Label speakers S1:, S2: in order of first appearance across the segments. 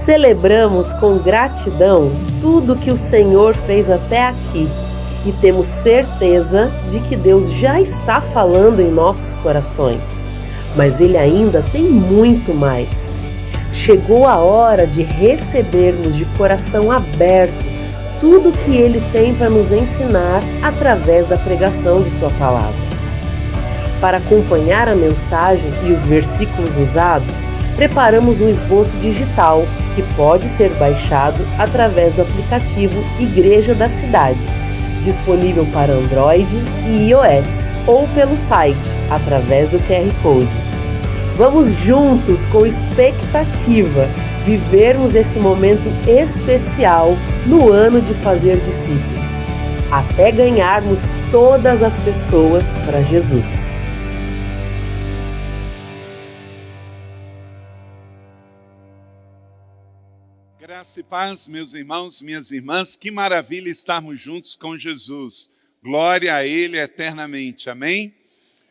S1: Celebramos com gratidão tudo que o Senhor fez até aqui e temos certeza de que Deus já está falando em nossos corações, mas Ele ainda tem muito mais. Chegou a hora de recebermos de coração aberto tudo que Ele tem para nos ensinar através da pregação de Sua palavra. Para acompanhar a mensagem e os versículos usados, preparamos um esboço digital que pode ser baixado através do aplicativo Igreja da Cidade, disponível para Android e iOS, ou pelo site, através do QR Code. Vamos juntos, com expectativa, vivermos esse momento especial no ano de fazer discípulos, até ganharmos todas as pessoas para Jesus.
S2: Graça e paz, meus irmãos, minhas irmãs, que maravilha estarmos juntos com Jesus. Glória a Ele eternamente, amém?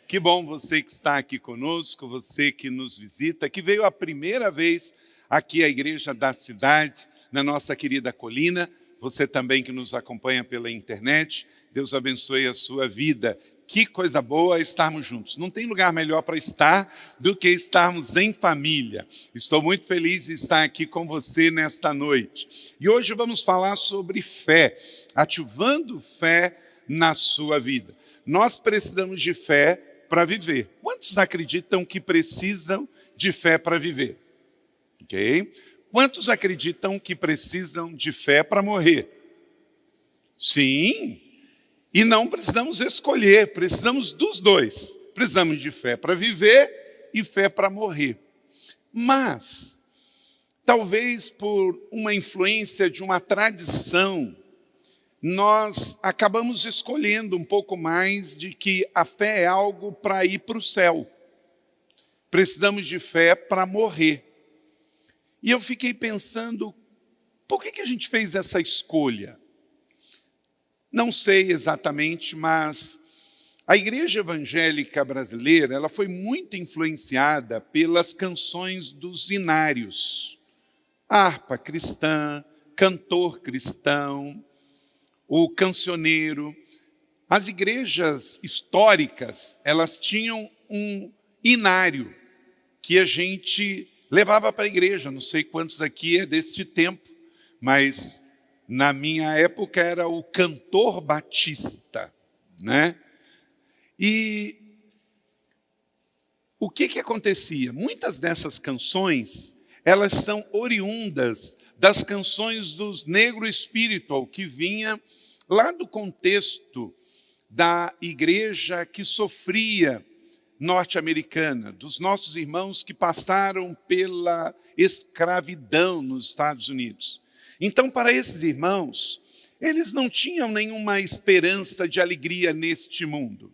S2: Que bom você que está aqui conosco, você que nos visita, que veio a primeira vez aqui à Igreja da Cidade, na nossa querida colina, você também que nos acompanha pela internet, Deus abençoe a sua vida. Que coisa boa estarmos juntos. Não tem lugar melhor para estar do que estarmos em família. Estou muito feliz de estar aqui com você nesta noite. E hoje vamos falar sobre fé, ativando fé na sua vida. Nós precisamos de fé para viver. Quantos acreditam que precisam de fé para viver? Ok? Quantos acreditam que precisam de fé para morrer? Sim. E não precisamos escolher, precisamos dos dois. Precisamos de fé para viver e fé para morrer. Mas, talvez por uma influência de uma tradição, nós acabamos escolhendo um pouco mais de que a fé é algo para ir para o céu. Precisamos de fé para morrer. E eu fiquei pensando, por que a gente fez essa escolha? Não sei exatamente, mas a igreja evangélica brasileira, ela foi muito influenciada pelas canções dos hinários. Harpa cristã, cantor cristão, o cancioneiro. As igrejas históricas, elas tinham um hinário que a gente levava para a igreja. Não sei quantos aqui é deste tempo, mas na minha época era o cantor batista, né? E o que acontecia? Muitas dessas canções, elas são oriundas das canções dos Negro Spiritual, que vinha lá do contexto da igreja que sofria norte-americana, dos nossos irmãos que passaram pela escravidão nos Estados Unidos. Então, para esses irmãos, eles não tinham nenhuma esperança de alegria neste mundo.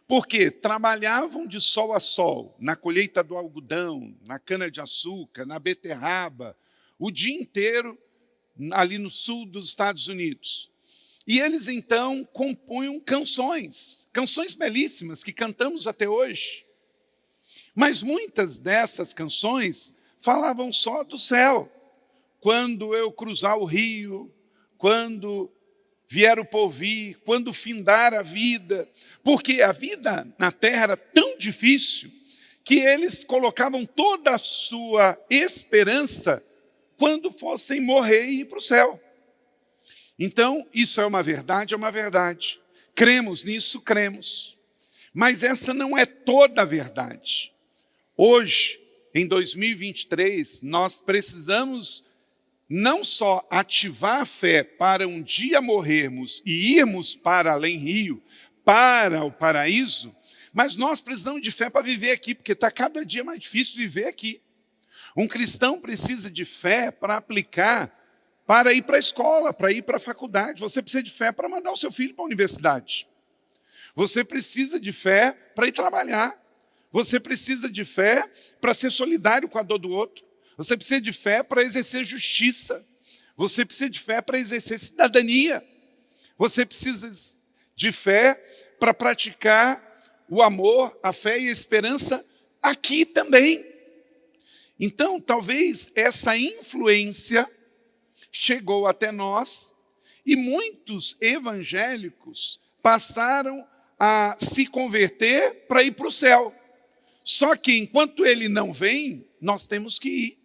S2: Porque trabalhavam de sol a sol, na colheita do algodão, na cana-de-açúcar, na beterraba, o dia inteiro ali no sul dos Estados Unidos. E eles, então, compunham canções belíssimas que cantamos até hoje. Mas muitas dessas canções falavam só do céu. Quando eu cruzar o rio, quando vier o porvir, quando findar a vida. Porque a vida na terra era tão difícil que eles colocavam toda a sua esperança quando fossem morrer e ir para o céu. Então, isso é uma verdade, Cremos nisso, cremos. Mas essa não é toda a verdade. Hoje, em 2023, nós precisamos não só ativar a fé para um dia morrermos e irmos para além-rio, para o paraíso, mas nós precisamos de fé para viver aqui, porque está cada dia mais difícil viver aqui. Um cristão precisa de fé para aplicar, para ir para a escola, para ir para a faculdade. Você precisa de fé para mandar o seu filho para a universidade. Você precisa de fé para ir trabalhar. Você precisa de fé para ser solidário com a dor do outro. Você precisa de fé para exercer justiça. Você precisa de fé para exercer cidadania. Você precisa de fé para praticar o amor, a fé e a esperança aqui também. Então, talvez essa influência chegou até nós e muitos evangélicos passaram a se converter para ir para o céu. Só que enquanto ele não vem, nós temos que ir.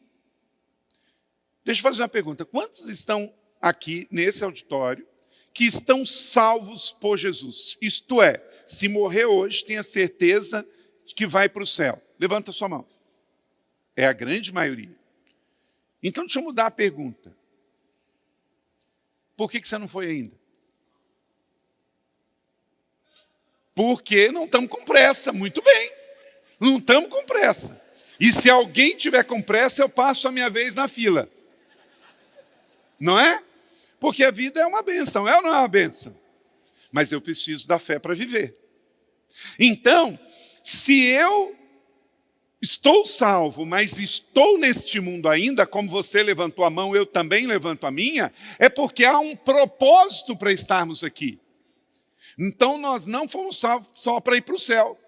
S2: Deixa eu fazer uma pergunta. Quantos estão aqui nesse auditório que estão salvos por Jesus? Isto é, se morrer hoje, tenha certeza de que vai para o céu. Levanta a sua mão. É a grande maioria. Então, deixa eu mudar a pergunta. Por que você não foi ainda? Porque não estamos com pressa. Muito bem. Não estamos com pressa. E se alguém tiver com pressa, eu passo a minha vez na fila. Não é? Porque a vida é uma bênção, é ou não é uma bênção? Mas eu preciso da fé para viver. Então, se eu estou salvo, mas estou neste mundo ainda, como você levantou a mão, eu também levanto a minha, é porque há um propósito para estarmos aqui. Então, nós não fomos salvos só para ir para o céu.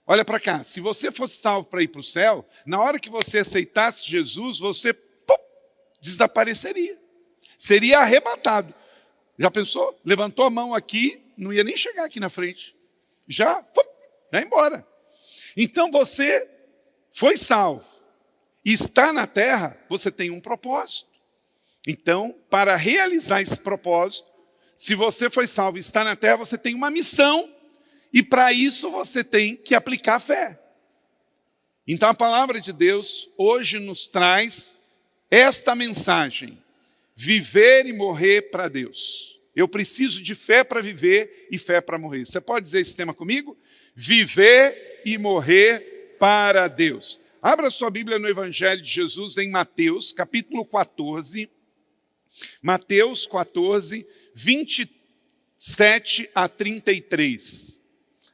S2: Olha para cá, se você fosse salvo para ir para o céu, na hora que você aceitasse Jesus, você desapareceria. Seria arrebatado. Já pensou? Levantou a mão aqui, não ia nem chegar aqui na frente. Já vai embora. Então você foi salvo. E está na terra, você tem um propósito. Então, para realizar esse propósito, se você foi salvo e está na terra, você tem uma missão. E para isso você tem que aplicar a fé. Então a palavra de Deus hoje nos traz esta mensagem. Viver e morrer para Deus. Eu preciso de fé para viver e fé para morrer. Você pode dizer esse tema comigo? Viver e morrer para Deus. Abra sua Bíblia no Evangelho de Jesus em Mateus, capítulo 14. Mateus 14, 27 a 33.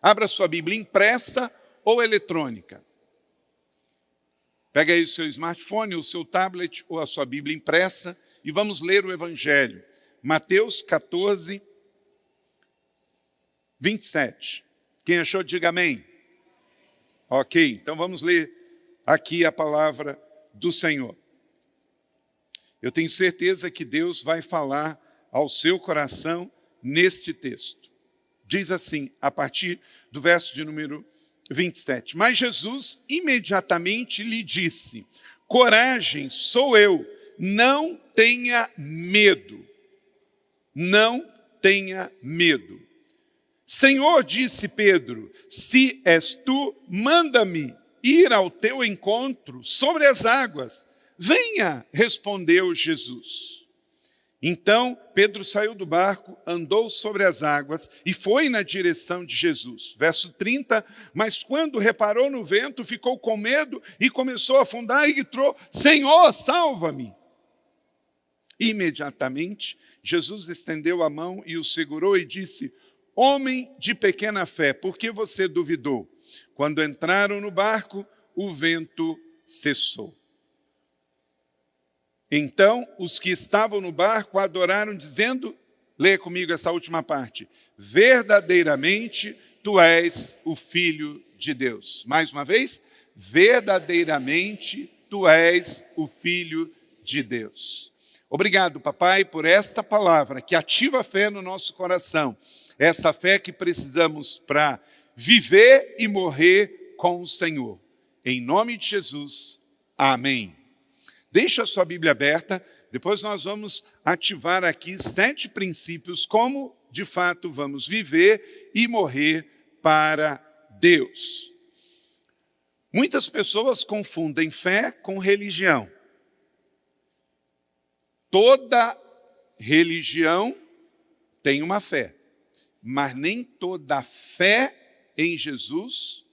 S2: Abra sua Bíblia impressa ou eletrônica. Pega aí o seu smartphone, o seu tablet ou a sua Bíblia impressa e vamos ler o Evangelho. Mateus 14, 27. Quem achou, diga amém. Ok, então vamos ler aqui a palavra do Senhor. Eu tenho certeza que Deus vai falar ao seu coração neste texto. Diz assim, a partir do verso de número 27. Mas Jesus imediatamente lhe disse, coragem, sou eu, não tenha medo. Não tenha medo. Senhor, disse Pedro, se és tu, manda-me ir ao teu encontro sobre as águas. Venha, respondeu Jesus. Então Pedro saiu do barco, andou sobre as águas e foi na direção de Jesus. Verso 30, mas quando reparou no vento, ficou com medo e começou a afundar e gritou, Senhor, salva-me. Imediatamente, Jesus estendeu a mão e o segurou e disse, homem de pequena fé, por que você duvidou? Quando entraram no barco, o vento cessou. Então, os que estavam no barco adoraram, dizendo, leia comigo essa última parte, verdadeiramente tu és o Filho de Deus. Mais uma vez, verdadeiramente tu és o Filho de Deus. Obrigado, papai, por esta palavra que ativa a fé no nosso coração. Essa fé que precisamos para viver e morrer com o Senhor. Em nome de Jesus, amém. Deixa a sua Bíblia aberta, depois nós vamos ativar aqui 7 princípios como, de fato, vamos viver e morrer para Deus. Muitas pessoas confundem fé com religião. Toda religião tem uma fé, mas nem toda fé em Jesus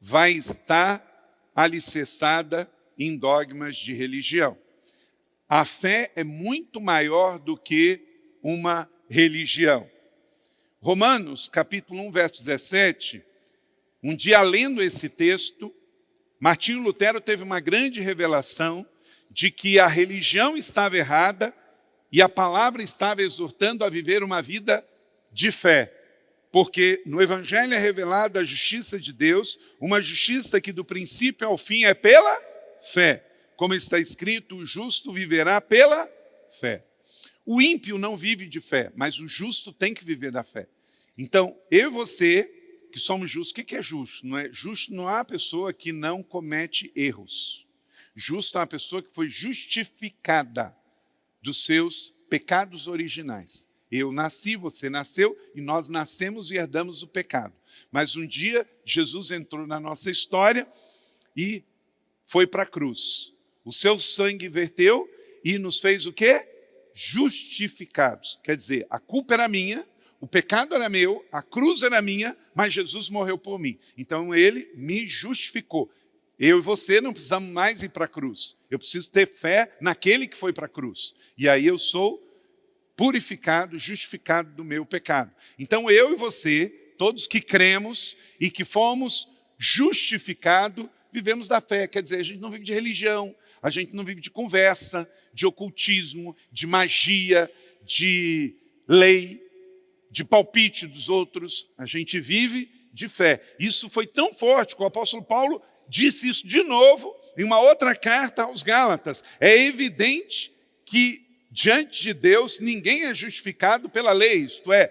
S2: vai estar alicerçada em dogmas de religião. A fé é muito maior do que uma religião. Romanos, capítulo 1, verso 17, um dia lendo esse texto, Martinho Lutero teve uma grande revelação de que a religião estava errada e a palavra estava exortando a viver uma vida de fé. Porque no Evangelho é revelada a justiça de Deus, uma justiça que do princípio ao fim é pela fé. Como está escrito, o justo viverá pela fé. O ímpio não vive de fé, mas o justo tem que viver da fé. Então, eu e você, que somos justos, o que é justo? Não é justo, não é uma pessoa que não comete erros. Justo é uma pessoa que foi justificada dos seus pecados originais. Eu nasci, você nasceu, e nós nascemos e herdamos o pecado. Mas um dia, Jesus entrou na nossa história e foi para a cruz. O seu sangue verteu e nos fez o quê? Justificados. Quer dizer, a culpa era minha, o pecado era meu, a cruz era minha, mas Jesus morreu por mim. Então ele me justificou. Eu e você não precisamos mais ir para a cruz. Eu preciso ter fé naquele que foi para a cruz. E aí eu sou purificado, justificado do meu pecado. Então eu e você, todos que cremos e que fomos justificados, vivemos da fé. Quer dizer, a gente não vive de religião, a gente não vive de conversa, de ocultismo, de magia, de lei, de palpite dos outros. A gente vive de fé. Isso foi tão forte que o apóstolo Paulo disse isso de novo em uma outra carta aos Gálatas. É evidente que diante de Deus ninguém é justificado pela lei, isto é,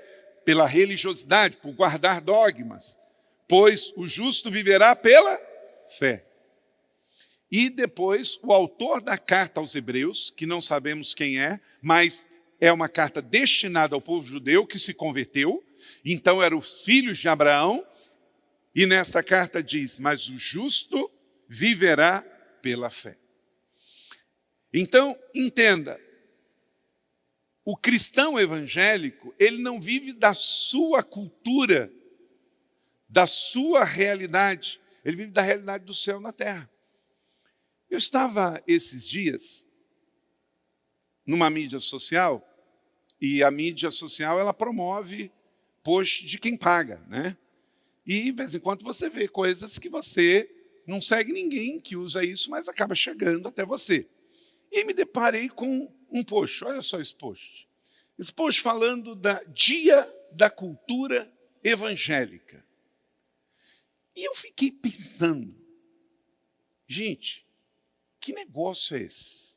S2: pela religiosidade, por guardar dogmas, pois o justo viverá pela fé. E depois o autor da carta aos Hebreus, que não sabemos quem é, mas é uma carta destinada ao povo judeu que se converteu, então eram os filhos de Abraão, e nesta carta diz, mas o justo viverá pela fé. Então, entenda, o cristão evangélico, ele não vive da sua cultura, da sua realidade, ele vive da realidade do céu na terra. Eu estava esses dias numa mídia social, e a mídia social ela promove post de quem paga, né? E de vez em quando você vê coisas que você não segue ninguém que usa isso, mas acaba chegando até você. E me deparei com um post, olha só esse post. Esse post falando da Dia da Cultura Evangélica. E eu fiquei pensando, gente, que negócio é esse?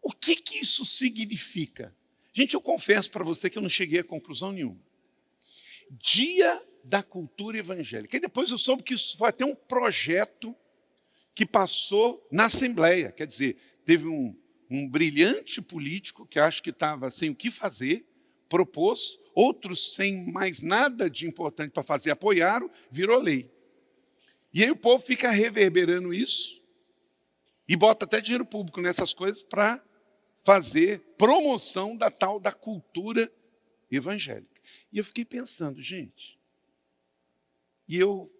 S2: O que isso significa? Gente, eu confesso para você que eu não cheguei a conclusão nenhuma. Dia da Cultura Evangélica. E depois eu soube que isso foi até um projeto que passou na Assembleia. Quer dizer, teve um brilhante político que acho que estava sem o que fazer, propôs, outros sem mais nada de importante para fazer, apoiaram, virou lei. E aí o povo fica reverberando isso e bota até dinheiro público nessas coisas para fazer promoção da tal da cultura evangélica. E eu fiquei pensando, gente, e eu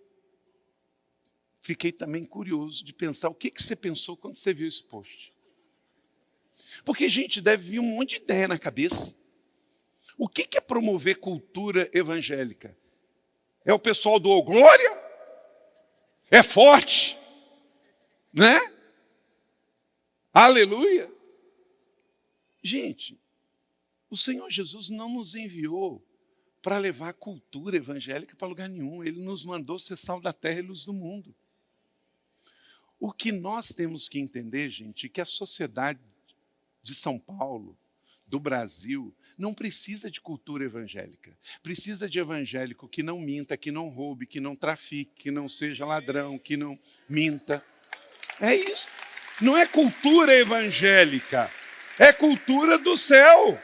S2: fiquei também curioso de pensar o que você pensou quando você viu esse post. Porque, gente, deve vir um monte de ideia na cabeça. O que é promover cultura evangélica? É o pessoal do "Ô, glória"? É forte? Né? Aleluia! Gente, o Senhor Jesus não nos enviou para levar a cultura evangélica para lugar nenhum. Ele nos mandou ser sal da terra e luz do mundo. O que nós temos que entender, gente, é que a sociedade de São Paulo, do Brasil, não precisa de cultura evangélica. Precisa de evangélico que não minta, que não roube, que não trafique, que não seja ladrão, que não minta. É isso. Não é cultura evangélica, é cultura do céu.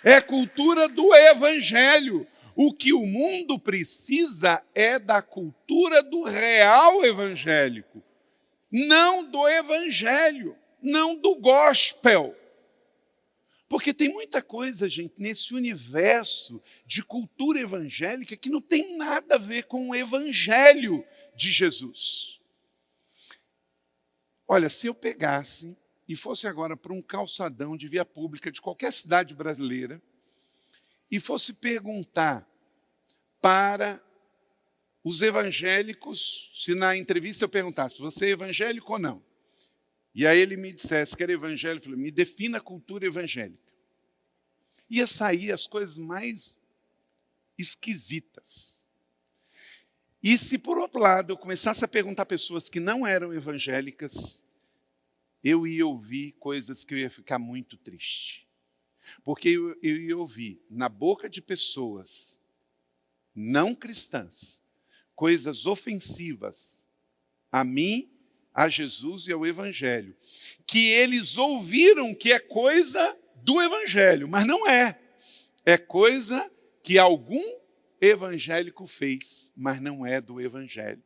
S2: É cultura do evangelho. O que o mundo precisa é da cultura do real evangélico, não do evangelho, não do gospel. Porque tem muita coisa, gente, nesse universo de cultura evangélica que não tem nada a ver com o evangelho de Jesus. Olha, se eu pegasse e fosse agora para um calçadão de via pública de qualquer cidade brasileira e fosse perguntar para os evangélicos, se na entrevista eu perguntasse, você é evangélico ou não? E aí ele me dissesse que era evangélico, eu falei, me defina a cultura evangélica. Ia sair as coisas mais esquisitas. E se, por outro lado, eu começasse a perguntar a pessoas que não eram evangélicas, eu ia ouvir coisas que eu ia ficar muito triste. Porque eu ia ouvir na boca de pessoas não cristãs coisas ofensivas a mim, a Jesus e ao Evangelho, que eles ouviram que é coisa do Evangelho, mas não é. É coisa que algum evangélico fez, mas não é do Evangelho.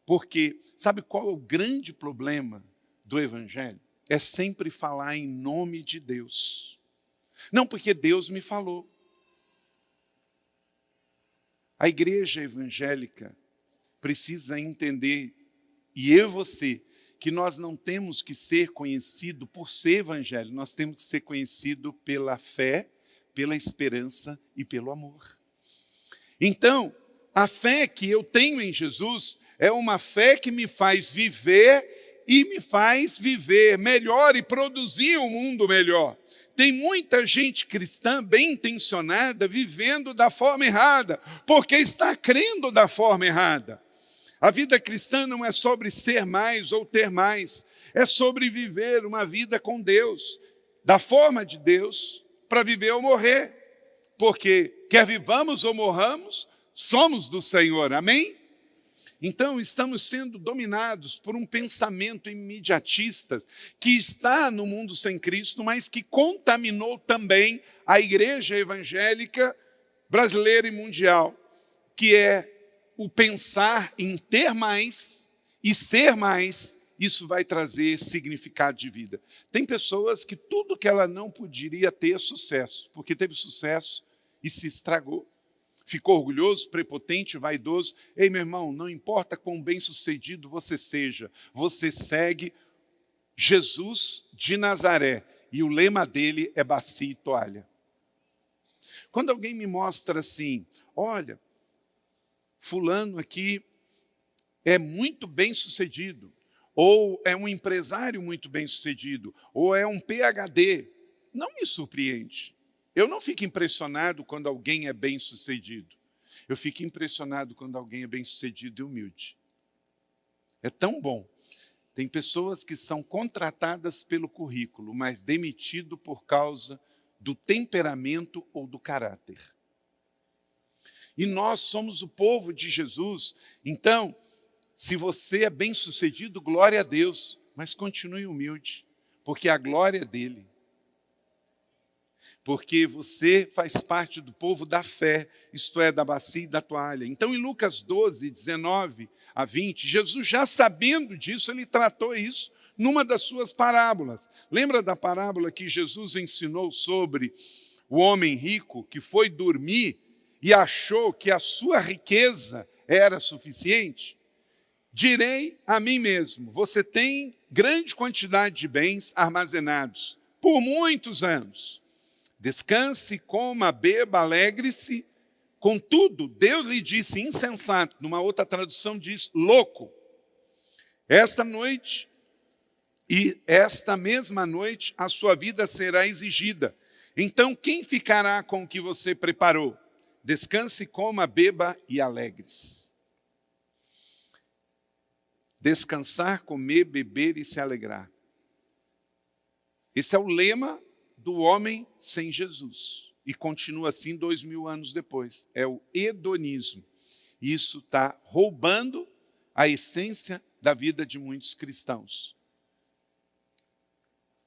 S2: Porque, sabe qual é o grande problema do Evangelho? É sempre falar em nome de Deus. Não porque Deus me falou. A igreja evangélica precisa entender, e eu e você, que nós não temos que ser conhecido por ser evangelho, nós temos que ser conhecido pela fé, pela esperança e pelo amor. Então, a fé que eu tenho em Jesus é uma fé que me faz viver e me faz viver melhor e produzir um mundo melhor. Tem muita gente cristã bem intencionada vivendo da forma errada, porque está crendo da forma errada. A vida cristã não é sobre ser mais ou ter mais, é sobre viver uma vida com Deus, da forma de Deus, para viver ou morrer. Porque quer vivamos ou morramos, somos do Senhor, amém? Então, estamos sendo dominados por um pensamento imediatista que está no mundo sem Cristo, mas que contaminou também a igreja evangélica brasileira e mundial, que é o pensar em ter mais e ser mais, isso vai trazer significado de vida. Tem pessoas que tudo que ela não poderia ter é sucesso, porque teve sucesso e se estragou. Ficou orgulhoso, prepotente, vaidoso. Ei, meu irmão, não importa quão bem-sucedido você seja, você segue Jesus de Nazaré. E o lema dele é bacia e toalha. Quando alguém me mostra assim, olha, fulano aqui é muito bem-sucedido, ou é um empresário muito bem-sucedido, ou é um PhD, não me surpreende. Eu não fico impressionado quando alguém é bem-sucedido. Eu fico impressionado quando alguém é bem-sucedido e humilde. É tão bom. Tem pessoas que são contratadas pelo currículo, mas demitido por causa do temperamento ou do caráter. E nós somos o povo de Jesus. Então, se você é bem-sucedido, glória a Deus, mas continue humilde, porque a glória é dele. Porque você faz parte do povo da fé, isto é, da bacia e da toalha. Então, em Lucas 12, 19 a 20, Jesus, já sabendo disso, ele tratou isso numa das suas parábolas. Lembra da parábola que Jesus ensinou sobre o homem rico que foi dormir e achou que a sua riqueza era suficiente? Direi a mim mesmo, você tem grande quantidade de bens armazenados por muitos anos. Descanse, coma, beba, alegre-se. Contudo, Deus lhe disse insensato, numa outra tradução diz louco. Esta noite e esta mesma noite a sua vida será exigida. Então quem ficará com o que você preparou? Descanse, coma, beba e alegre-se. Descansar, comer, beber e se alegrar. Esse é o lema do homem sem Jesus. E continua assim 2000 anos depois. É o hedonismo. Isso está roubando a essência da vida de muitos cristãos.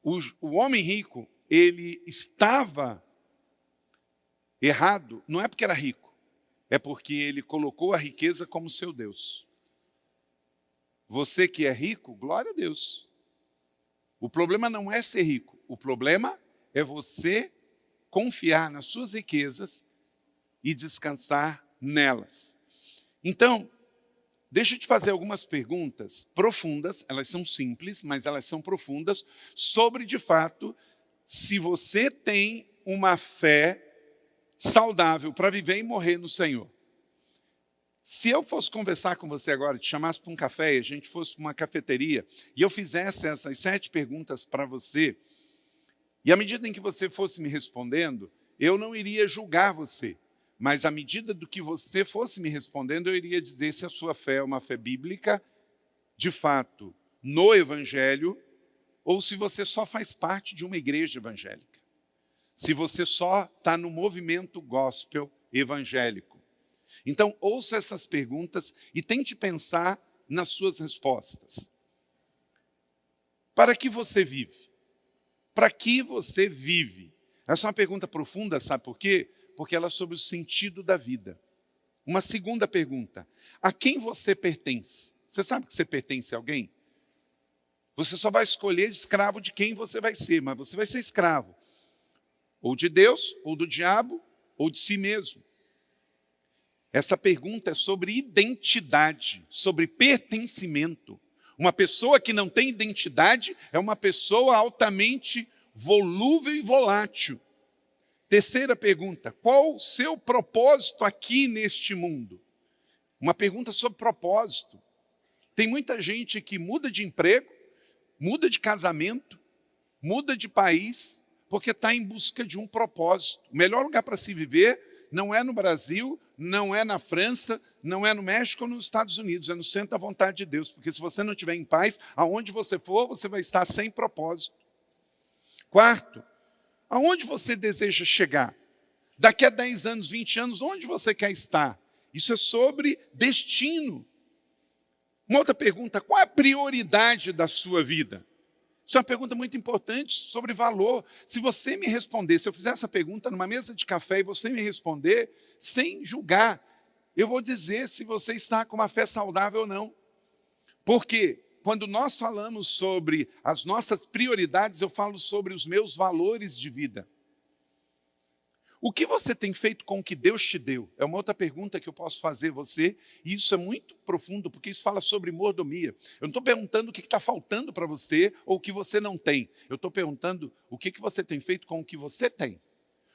S2: O homem rico, ele estava errado, não é porque era rico, é porque ele colocou a riqueza como seu Deus. Você que é rico, glória a Deus. O problema não é ser rico, o problema é você confiar nas suas riquezas e descansar nelas. Então, deixa eu te fazer algumas perguntas profundas, elas são simples, mas elas são profundas, sobre, de fato, se você tem uma fé saudável para viver e morrer no Senhor. Se eu fosse conversar com você agora, te chamasse para um café, e a gente fosse para uma cafeteria, e eu fizesse essas 7 perguntas para você, e à medida em que você fosse me respondendo, eu não iria julgar você, Mas à medida do que você fosse me respondendo, eu iria dizer se a sua fé é uma fé bíblica, de fato, no Evangelho, ou se você só faz parte de uma igreja evangélica. Se você só está no movimento gospel evangélico. Então, ouça essas perguntas e tente pensar nas suas respostas. Para que você vive? Para que você vive? Essa é uma pergunta profunda, sabe por quê? Porque ela é sobre o sentido da vida. Uma segunda pergunta: a quem você pertence? Você sabe que você pertence a alguém? Você só vai escolher escravo de quem você vai ser, mas você vai ser escravo. Ou de Deus, ou do diabo, ou de si mesmo. Essa pergunta é sobre identidade, sobre pertencimento. Uma pessoa que não tem identidade é uma pessoa altamente volúvel e volátil. Terceira pergunta: qual o seu propósito aqui neste mundo? Uma pergunta sobre propósito. Tem muita gente que muda de emprego, muda de casamento, muda de país, porque está em busca de um propósito. O melhor lugar para se viver não é no Brasil, não é na França, não é no México ou nos Estados Unidos, é no centro da vontade de Deus. Porque se você não estiver em paz, aonde você for, você vai estar sem propósito. Quarto, aonde você deseja chegar? Daqui a 10 anos, 20 anos, onde você quer estar? Isso é sobre destino. Uma outra pergunta: qual é a prioridade da sua vida? Isso é uma pergunta muito importante sobre valor. Se você me responder, se eu fizer essa pergunta numa mesa de café e você me responder, sem julgar, eu vou dizer se você está com uma fé saudável ou não. Porque quando nós falamos sobre as nossas prioridades, eu falo sobre os meus valores de vida. O que você tem feito com o que Deus te deu? É uma outra pergunta que eu posso fazer a você, e isso é muito profundo, porque isso fala sobre mordomia. Eu não estou perguntando o que está faltando para você ou o que você não tem. Eu estou perguntando o que você tem feito com o que você tem.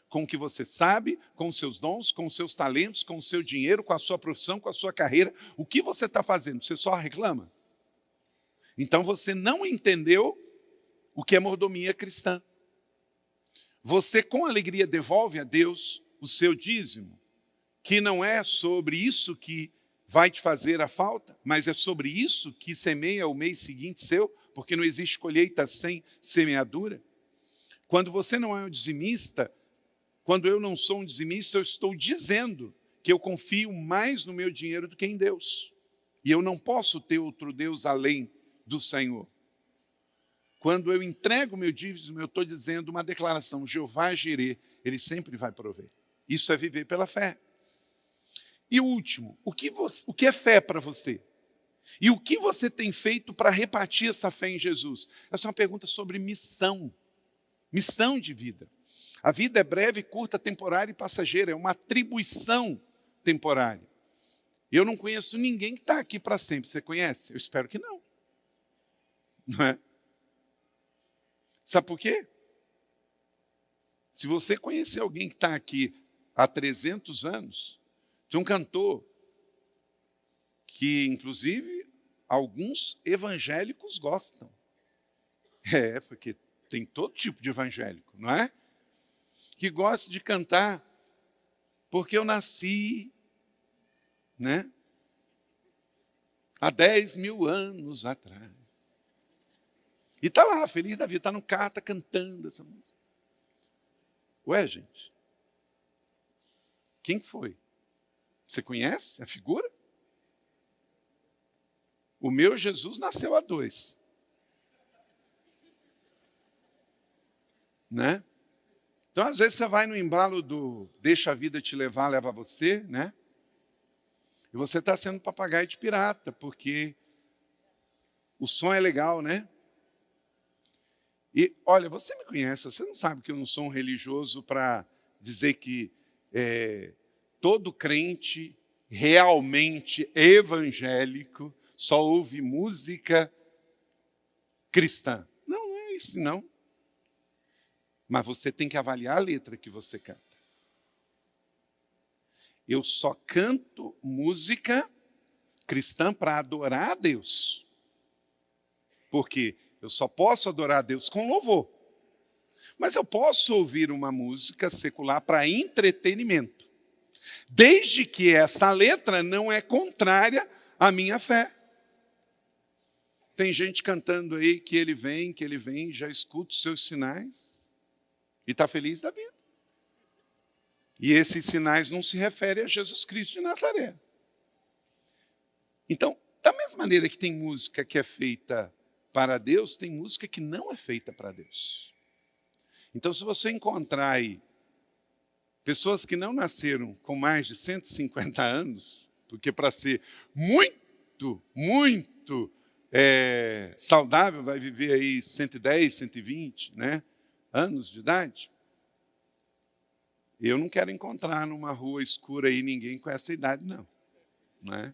S2: Com o que você sabe, com os seus dons, com os seus talentos, com o seu dinheiro, com a sua profissão, com a sua carreira. O que você está fazendo? Você só reclama? Então você não entendeu o que é mordomia cristã. Você com alegria devolve a Deus o seu dízimo, que não é sobre isso que vai te fazer a falta, mas é sobre isso que semeia o mês seguinte seu, porque não existe colheita sem semeadura. Quando você não é um dizimista, quando eu não sou um dizimista, eu estou dizendo que eu confio mais no meu dinheiro do que em Deus. E eu não posso ter outro Deus além do Senhor. Quando eu entrego o meu dízimo, eu estou dizendo uma declaração: Jeová Jirê, Ele sempre vai prover. Isso é viver pela fé. E o último, o que é fé para você? E o que você tem feito para repartir essa fé em Jesus? Essa é uma pergunta sobre missão. Missão de vida. A vida é breve, curta, temporária e passageira. É uma atribuição temporária. Eu não conheço ninguém que está aqui para sempre. Você conhece? Eu espero que não. Não é? Sabe por quê? Se você conhecer alguém que está aqui há 300 anos, tem um cantor que, inclusive, alguns evangélicos gostam. É, porque tem todo tipo de evangélico, não é? Que gosta de cantar porque eu nasci, né? Há 10 mil anos atrás. E está lá, feliz da vida, está no carro, está cantando essa música. Ué, gente, quem foi? Você conhece a figura? O meu Jesus nasceu a 2. Né? Então, às vezes, você vai no embalo do deixa a vida te levar, leva você, né? E você está sendo papagaio de pirata, porque o som é legal, né? E, olha, você me conhece, você não sabe que eu não sou um religioso para dizer que todo crente realmente evangélico só ouve música cristã. Não, não é isso, não. Mas você tem que avaliar a letra que você canta. Eu só canto música cristã para adorar a Deus. Porque eu só posso adorar a Deus com louvor. Mas eu posso ouvir uma música secular para entretenimento. desde que essa letra não é contrária à minha fé. Tem gente cantando aí que ele vem, já escuta os seus sinais e está feliz da vida. E esses sinais não se referem a Jesus Cristo de Nazaré. Então, da mesma maneira que tem música que é feita para Deus, tem música que não é feita para Deus. Então, se você encontrar aí pessoas que não nasceram com mais de 150 anos, porque para ser muito saudável vai viver aí 110, 120, né, anos de idade, eu não quero encontrar numa rua escura aí ninguém com essa idade, não. Né?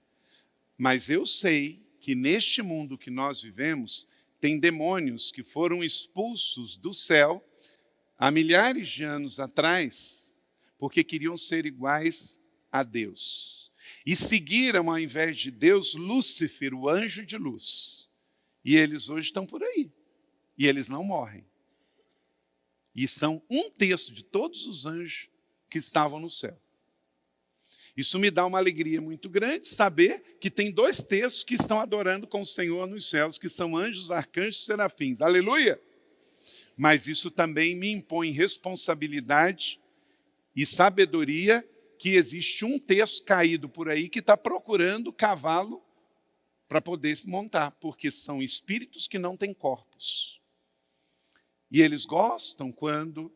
S2: Mas eu sei que neste mundo que nós vivemos, tem demônios que foram expulsos do céu há milhares de anos atrás, porque queriam ser iguais a Deus. E seguiram, ao invés de Deus, Lúcifer, o anjo de luz. E eles hoje estão por aí. E eles não morrem. E são 1/3 de todos os anjos que estavam no céu. Isso me dá uma alegria muito grande saber que tem 2/3 que estão adorando com o Senhor nos céus, que são anjos, arcanjos e serafins. Aleluia! Mas isso também me impõe responsabilidade e sabedoria, que existe 1/3 caído por aí que está procurando cavalo para poder se montar, porque são espíritos que não têm corpos. E eles gostam quando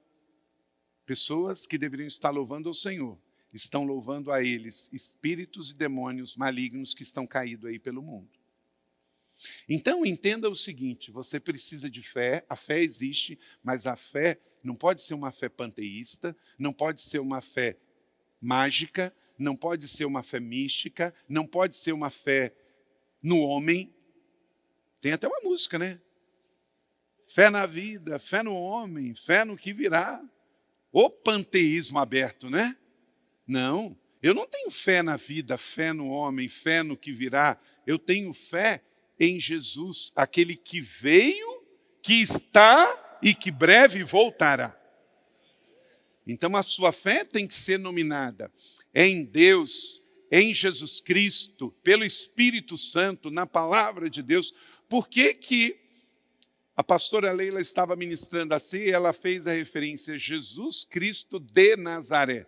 S2: pessoas que deveriam estar louvando ao Senhor estão louvando a eles espíritos e demônios malignos que estão caídos aí pelo mundo. Então, entenda o seguinte, você precisa de fé, a fé existe, mas a fé não pode ser uma fé panteísta, não pode ser uma fé mágica, não pode ser uma fé mística, não pode ser uma fé no homem. Tem até uma música, né? Fé na vida, fé no homem, fé no que virá. O panteísmo aberto, né? Não, eu não tenho fé na vida, fé no homem, fé no que virá. Eu tenho fé em Jesus, aquele que veio, que está e que breve voltará. Então a sua fé tem que ser nominada em Deus, em Jesus Cristo, pelo Espírito Santo, na palavra de Deus. Por que a pastora Leila estava ministrando assim e ela fez a referência a Jesus Cristo de Nazaré?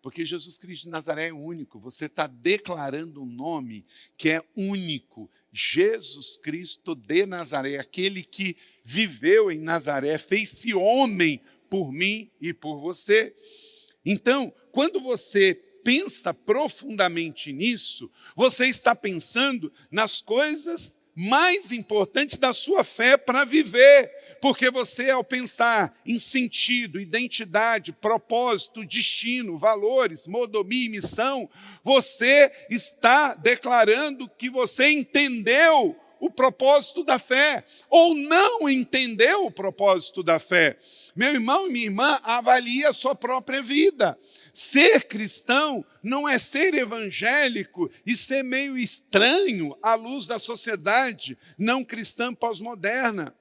S2: Porque Jesus Cristo de Nazaré é único. Você está declarando um nome que é único. Jesus Cristo de Nazaré, aquele que viveu em Nazaré, fez-se homem por mim e por você. Então, quando você pensa profundamente nisso, você está pensando nas coisas mais importantes da sua fé para viver. Porque você, ao pensar em sentido, identidade, propósito, destino, valores, mordomia e missão, você está declarando que você entendeu o propósito da fé, ou não entendeu o propósito da fé. Meu irmão e minha irmã, avalie a sua própria vida. Ser cristão não é ser evangélico e ser meio estranho à luz da sociedade não cristã pós-moderna.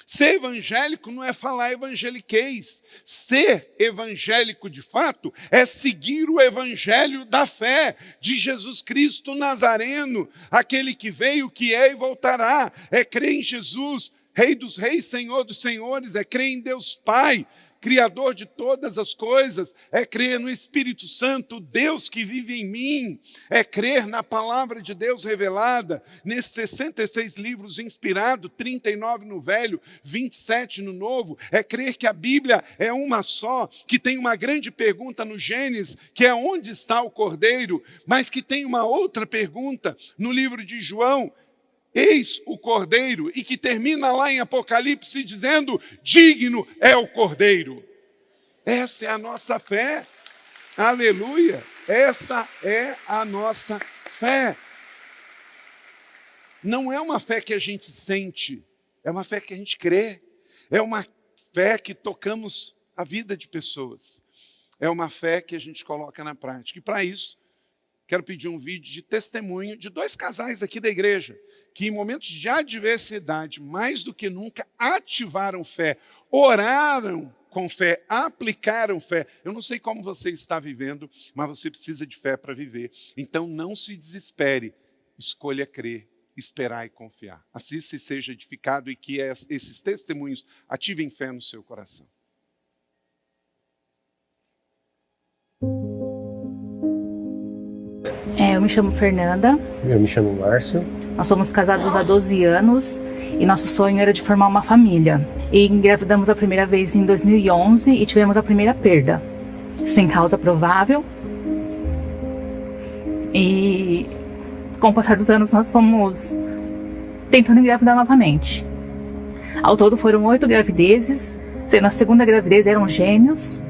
S2: Ser evangélico não é falar evangeliquez. Ser evangélico, de fato, é seguir o evangelho da fé de Jesus Cristo Nazareno, aquele que veio, que é e voltará. É crer em Jesus, Rei dos reis, Senhor dos senhores, é crer em Deus Pai, Criador de todas as coisas, é crer no Espírito Santo, Deus que vive em mim, é crer na palavra de Deus revelada, nesses 66 livros inspirados, 39 no Velho, 27 no Novo, é crer que a Bíblia é uma só, que tem uma grande pergunta no Gênesis, que é onde está o Cordeiro, mas que tem uma outra pergunta no livro de João, eis o Cordeiro, e que termina lá em Apocalipse dizendo, digno é o Cordeiro. Essa é a nossa fé. Aleluia. Essa é a nossa fé. Não é uma fé que a gente sente, é uma fé que a gente crê. É uma fé que tocamos a vida de pessoas. É uma fé que a gente coloca na prática. E para isso, quero pedir um vídeo de testemunho de 2 casais aqui da igreja, que em momentos de adversidade, mais do que nunca, ativaram fé, oraram com fé, aplicaram fé. Eu não sei como você está vivendo, mas você precisa de fé para viver. Então não se desespere, escolha crer, esperar e confiar. Assista e seja edificado, e que esses testemunhos ativem fé no seu coração.
S3: Eu me chamo Fernanda.
S4: Eu me chamo Márcio.
S3: Nós somos casados há 12 anos e nosso sonho era de formar uma família. E engravidamos a primeira vez em 2011 e tivemos a primeira perda, sem causa provável. E com o passar dos anos nós fomos tentando engravidar novamente. Ao todo foram 8 gravidezes, sendo a segunda gravidez eram gêmeos,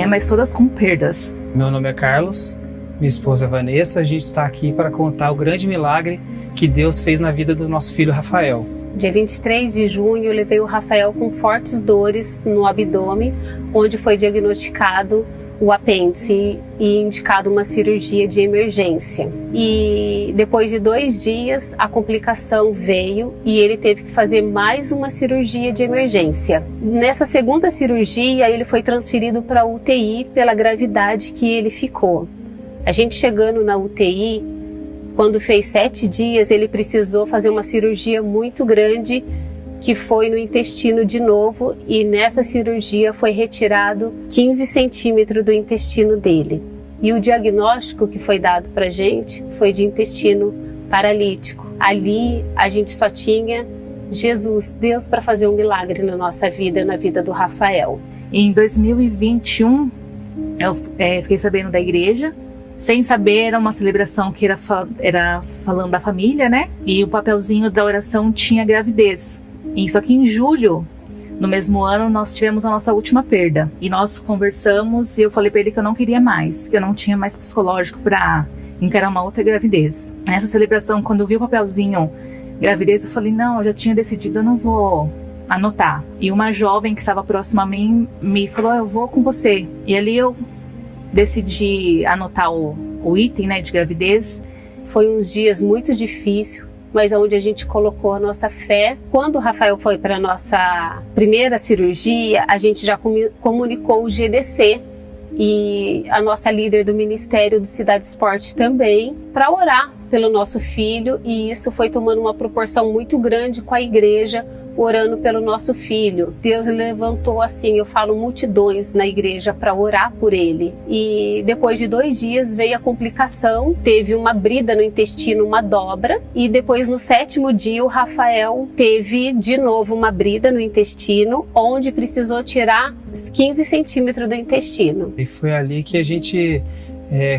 S3: mas todas com perdas.
S5: Meu nome é Carlos, minha esposa Vanessa. A gente está aqui para contar o grande milagre que Deus fez na vida do nosso filho Rafael.
S6: Dia 23 de junho, eu levei o Rafael com fortes dores no abdômen, onde foi diagnosticado o apêndice e indicado uma cirurgia de emergência. E depois de 2 dias, a complicação veio e ele teve que fazer mais uma cirurgia de emergência. Nessa segunda cirurgia, ele foi transferido para a UTI pela gravidade que ele ficou. A gente chegando na UTI, quando fez 7 dias, ele precisou fazer uma cirurgia muito grande, que foi no intestino de novo, e nessa cirurgia foi retirado 15 centímetros do intestino dele. E o diagnóstico que foi dado para a gente foi de intestino paralítico. Ali a gente só tinha Jesus, Deus, para fazer um milagre na nossa vida, na vida do Rafael.
S3: Em 2021, eu fiquei sabendo da igreja. Sem saber, era uma celebração que era falando da família, né? E o papelzinho da oração tinha gravidez. E só que em julho, no mesmo ano, nós tivemos a nossa última perda. E nós conversamos e eu falei pra ele que eu não queria mais, que eu não tinha mais psicológico pra encarar uma outra gravidez. Nessa celebração, quando eu vi o papelzinho gravidez, eu falei, não, eu já tinha decidido, eu não vou anotar. E uma jovem que estava próxima a mim me falou, eu vou com você. E ali eu decidi anotar o item, né, de gravidez.
S6: Foi uns dias muito difíceis, mas onde a gente colocou a nossa fé. Quando o Rafael foi para a nossa primeira cirurgia, a gente já comunicou o GDC e a nossa líder do Ministério do Cidade Esporte também, para orar pelo nosso filho, e isso foi tomando uma proporção muito grande com a igreja, orando pelo nosso filho. Deus levantou, assim, eu falo, multidões na igreja para orar por ele. E depois de 2 dias veio a complicação, teve uma brida no intestino, uma dobra, e depois no 7º dia o Rafael teve de novo uma brida no intestino, onde precisou tirar 15 centímetros do intestino.
S5: E foi ali que a gente,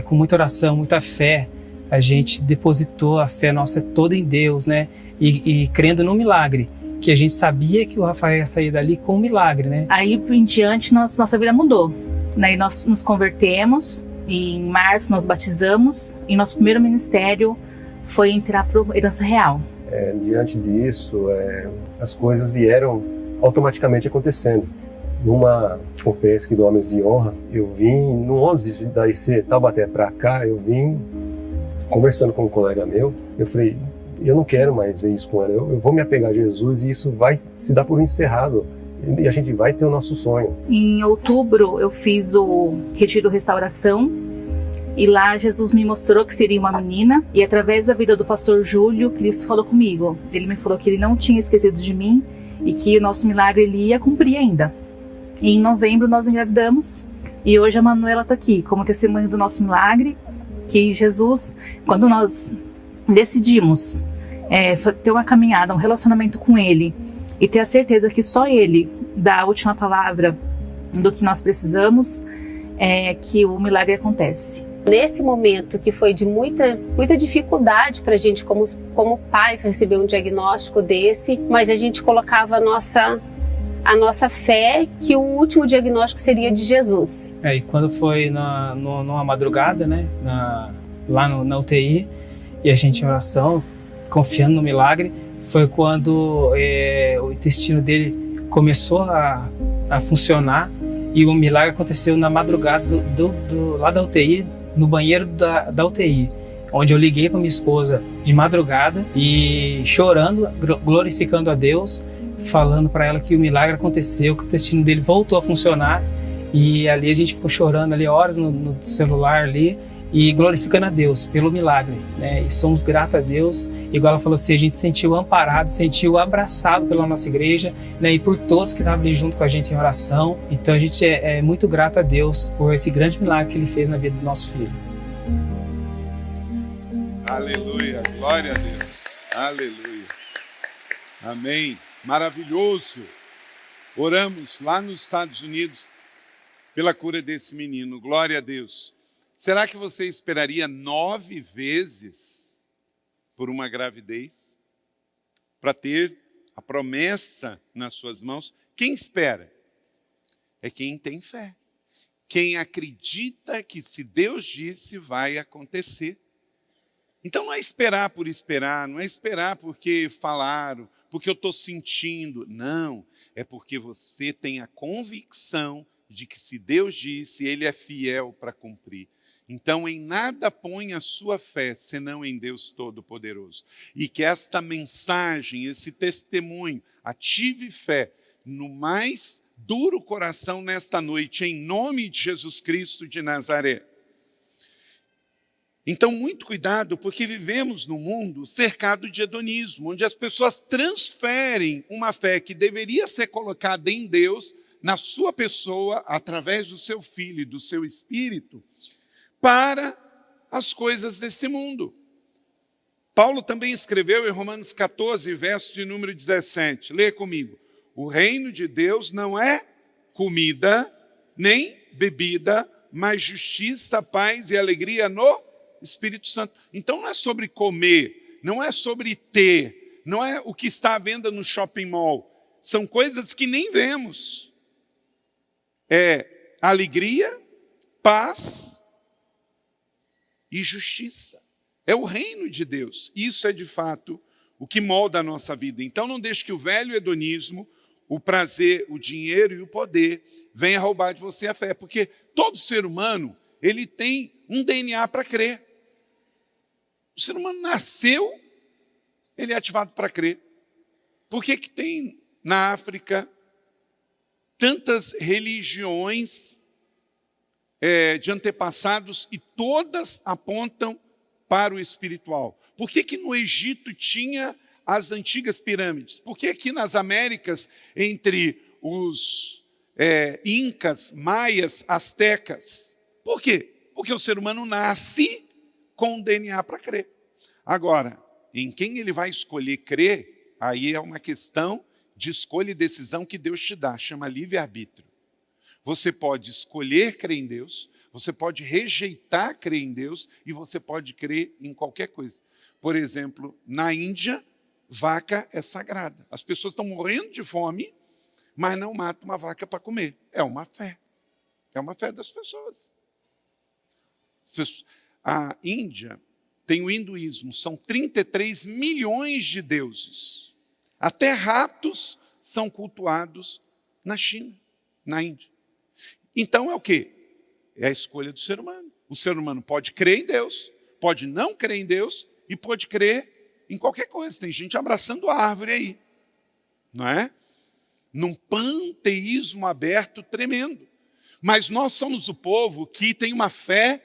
S5: com muita oração, muita fé, a gente depositou a fé nossa toda em Deus, né? E crendo no milagre, que a gente sabia que o Rafael ia sair dali com um milagre, né? Aí
S3: em diante nossa vida mudou, né? E nós nos convertemos, e em março nós batizamos, e nosso primeiro ministério foi entrar para a Herança Real.
S4: Diante disso, as coisas vieram automaticamente acontecendo. Numa conferência do Homens de Honra, eu vim, no ônibus da IC Taubaté para cá, eu vim conversando com um colega meu, eu falei, eu não quero mais ver isso com ela, eu vou me apegar a Jesus e isso vai se dar por encerrado e a gente vai ter o nosso sonho.
S3: Em outubro eu fiz o Retiro Restauração e lá Jesus me mostrou que seria uma menina, e através da vida do pastor Júlio, Cristo falou comigo. Ele me falou que ele não tinha esquecido de mim e que o nosso milagre ele ia cumprir ainda. E em novembro nós engravidamos e hoje a Manuela está aqui como testemunho do nosso milagre, que Jesus, quando nós decidimos ter uma caminhada, um relacionamento com Ele e ter a certeza que só Ele dá a última palavra do que nós precisamos, que o milagre acontece.
S6: Nesse momento que foi de muita dificuldade para a gente como pais receber um diagnóstico desse, mas a gente colocava a nossa fé que o último diagnóstico seria de Jesus.
S5: E quando foi numa madrugada, né, lá na UTI, e a gente em oração, confiando no milagre, foi quando o intestino dele começou a funcionar, e o milagre aconteceu na madrugada lá da UTI, no banheiro da UTI, onde eu liguei para minha esposa de madrugada e chorando, glorificando a Deus, falando para ela que o milagre aconteceu, que o intestino dele voltou a funcionar. E ali a gente ficou chorando ali horas no celular ali e glorificando a Deus pelo milagre, né? E somos gratos a Deus. Igual ela falou assim, a gente se sentiu amparado, se sentiu abraçado pela nossa igreja, né? E por todos que estavam ali junto com a gente em oração. Então a gente é muito grato a Deus por esse grande milagre que Ele fez na vida do nosso filho.
S2: Aleluia, glória a Deus. Aleluia. Amém. Maravilhoso. Oramos lá nos Estados Unidos pela cura desse menino. Glória a Deus. Será que você esperaria 9 vezes por uma gravidez para ter a promessa nas suas mãos? Quem espera? É quem tem fé. Quem acredita que se Deus disse, vai acontecer. Então não é esperar por esperar, não é esperar porque falaram, porque eu estou sentindo. Não, é porque você tem a convicção de que se Deus disse, Ele é fiel para cumprir. Então em nada põe a sua fé, senão em Deus Todo-Poderoso. E que esta mensagem, esse testemunho, ative fé no mais duro coração nesta noite, em nome de Jesus Cristo de Nazaré. Então, muito cuidado, porque vivemos num mundo cercado de hedonismo, onde as pessoas transferem uma fé que deveria ser colocada em Deus, na sua pessoa, através do seu Filho e do seu Espírito, para as coisas desse mundo. Paulo também escreveu em Romanos 14, verso de número 17. Lê comigo. O reino de Deus não é comida, nem bebida, mas justiça, paz e alegria no Espírito Santo. Então não é sobre comer, não é sobre ter, não é o que está à venda no shopping mall. São coisas que nem vemos. É alegria, paz e justiça. É o reino de Deus. Isso é de fato o que molda a nossa vida. Então não deixe que o velho hedonismo, o prazer, o dinheiro e o poder venha roubar de você a fé. Porque todo ser humano, ele tem um DNA para crer. O ser humano nasceu, ele é ativado para crer. Por que que tem na África tantas religiões de antepassados e todas apontam para o espiritual? Por que que no Egito tinha as antigas pirâmides? Por que aqui nas Américas, entre os incas, maias, astecas? Por quê? Porque o ser humano nasce com o DNA para crer. Agora, em quem ele vai escolher crer, aí é uma questão de escolha e decisão que Deus te dá, chama livre-arbítrio. Você pode escolher crer em Deus, você pode rejeitar crer em Deus e você pode crer em qualquer coisa. Por exemplo, na Índia, vaca é sagrada. As pessoas estão morrendo de fome, mas não matam uma vaca para comer. É uma fé. É uma fé das pessoas. A Índia tem o hinduísmo, são 33 milhões de deuses. Até ratos são cultuados na China, na Índia. Então é o quê? É a escolha do ser humano. O ser humano pode crer em Deus, pode não crer em Deus e pode crer em qualquer coisa. Tem gente abraçando a árvore aí, não é? Num panteísmo aberto tremendo. Mas nós somos o povo que tem uma fé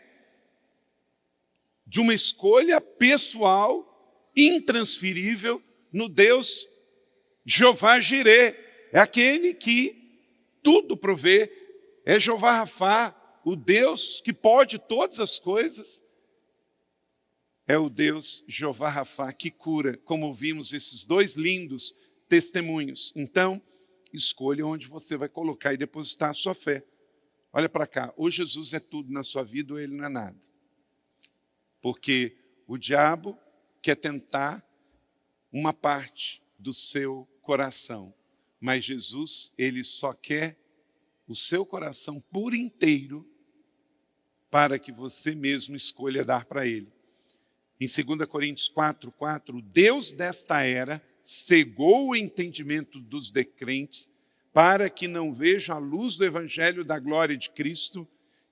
S2: de uma escolha pessoal, intransferível, no Deus Jeová Jirê. É aquele que tudo provê. É Jeová Rafá, o Deus que pode todas as coisas. É o Deus Jeová Rafá que cura, como ouvimos esses dois lindos testemunhos. Então, escolha onde você vai colocar e depositar a sua fé. Olha para cá, ou Jesus é tudo na sua vida ou ele não é nada. Porque o diabo quer tentar uma parte do seu coração. Mas Jesus, ele só quer o seu coração por inteiro para que você mesmo escolha dar para ele. Em 2 Coríntios 4:4, Deus desta era cegou o entendimento dos descrentes para que não vejam a luz do evangelho da glória de Cristo,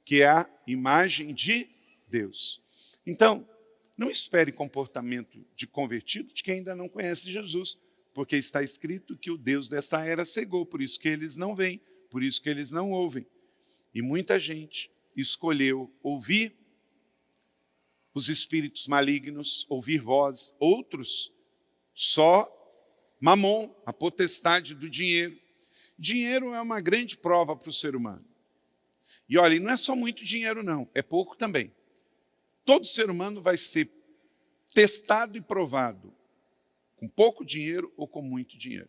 S2: que é a imagem de Deus. Então, não espere comportamento de convertido de quem ainda não conhece Jesus, porque está escrito que o Deus desta era cegou, por isso que eles não veem, por isso que eles não ouvem. E muita gente escolheu ouvir os espíritos malignos, ouvir vozes, outros só mamon, a potestade do dinheiro. Dinheiro é uma grande prova para o ser humano. E olha, não é só muito dinheiro não, é pouco também. Todo ser humano vai ser testado e provado com pouco dinheiro ou com muito dinheiro.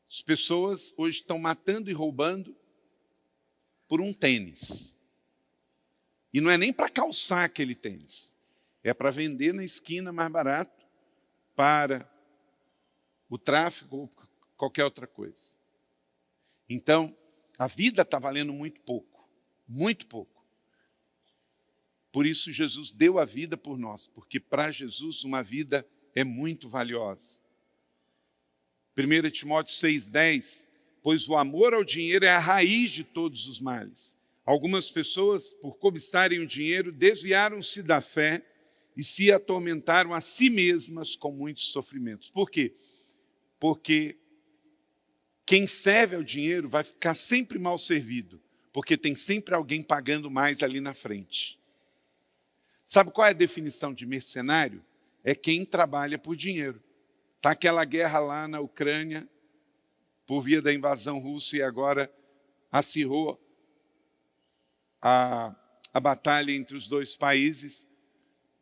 S2: As pessoas hoje estão matando e roubando por um tênis. E não é nem para calçar aquele tênis. É para vender na esquina mais barato para o tráfico ou qualquer outra coisa. Então, a vida está valendo muito pouco. Muito pouco. Por isso Jesus deu a vida por nós. Porque para Jesus uma vida é muito valiosa. 1 Timóteo 6,10, pois o amor ao dinheiro é a raiz de todos os males. Algumas pessoas, por cobiçarem o dinheiro, desviaram-se da fé e se atormentaram a si mesmas com muitos sofrimentos. Por quê? Porque quem serve ao dinheiro vai ficar sempre mal servido, porque tem sempre alguém pagando mais ali na frente. Sabe qual é a definição de mercenário? É quem trabalha por dinheiro. Está aquela guerra lá na Ucrânia, por via da invasão russa, e agora acirrou a batalha entre os dois países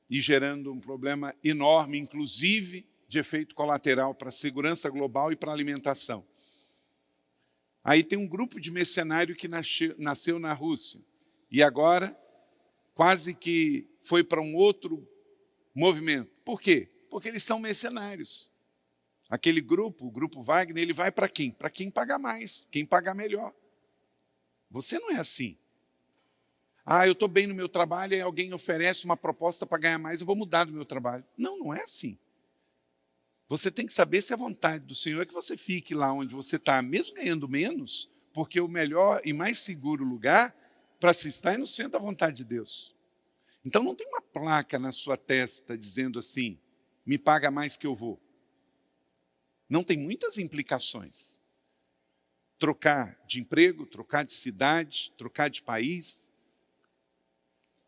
S2: e gerando um problema enorme, inclusive de efeito colateral para a segurança global e para a alimentação. Aí tem um grupo de mercenário que nasceu na Rússia e agora quase que foi para um outro movimento. Por quê? Porque eles são mercenários. Aquele grupo, o grupo Wagner, ele vai para quem? Para quem pagar mais, quem pagar melhor. Você não é assim. Ah, eu estou bem no meu trabalho e alguém oferece uma proposta para ganhar mais, eu vou mudar do meu trabalho. Não, não é assim. Você tem que saber se a vontade do Senhor é que você fique lá onde você está, mesmo ganhando menos, porque o melhor e mais seguro lugar para se estar é no centro da vontade de Deus. Então não tem uma placa na sua testa dizendo assim, me paga mais que eu vou. Não, tem muitas implicações. Trocar de emprego, trocar de cidade, trocar de país.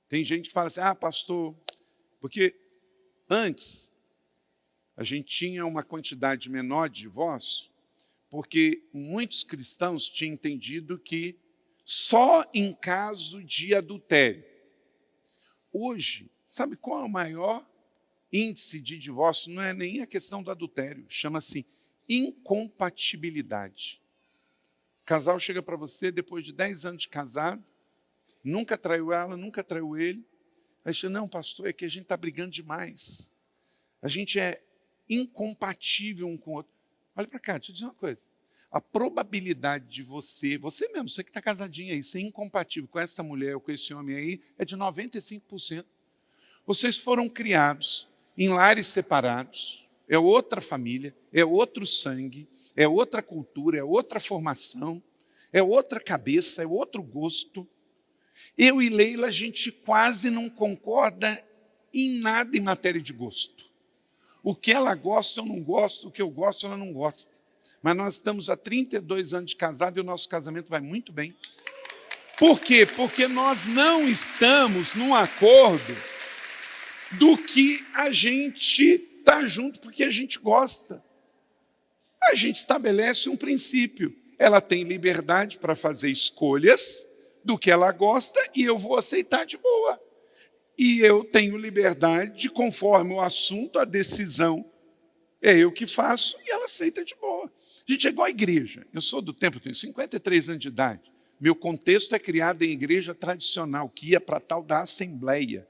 S2: Tem gente que fala assim, ah, pastor, porque antes a gente tinha uma quantidade menor de divórcio, porque muitos cristãos tinham entendido que só em caso de adultério. Hoje, sabe qual é o maior índice de divórcio? Não é nem a questão do adultério, chama-se incompatibilidade. O casal chega para você depois de 10 anos de casado, nunca traiu ela, nunca traiu ele. Aí você, não, pastor, é que a gente está brigando demais. A gente é incompatível um com o outro. Olha para cá, deixa eu dizer uma coisa. A probabilidade de você mesmo, você que está casadinho aí, ser incompatível com essa mulher ou com esse homem aí, é de 95%. Vocês foram criados em lares separados, é outra família, é outro sangue, é outra cultura, é outra formação, é outra cabeça, é outro gosto. Eu e Leila, a gente quase não concorda em nada em matéria de gosto. O que ela gosta, eu não gosto, o que eu gosto, ela não gosta. Mas nós estamos há 32 anos de casado e o nosso casamento vai muito bem. Por quê? Porque nós não estamos num acordo do que a gente está junto porque a gente gosta. A gente estabelece um princípio. Ela tem liberdade para fazer escolhas do que ela gosta e eu vou aceitar de boa. E eu tenho liberdade de, conforme o assunto, a decisão é eu que faço e ela aceita de boa. A gente é igual à igreja. Eu sou do tempo, eu tenho 53 anos de idade. Meu contexto é criado em igreja tradicional, que ia para a tal da assembleia.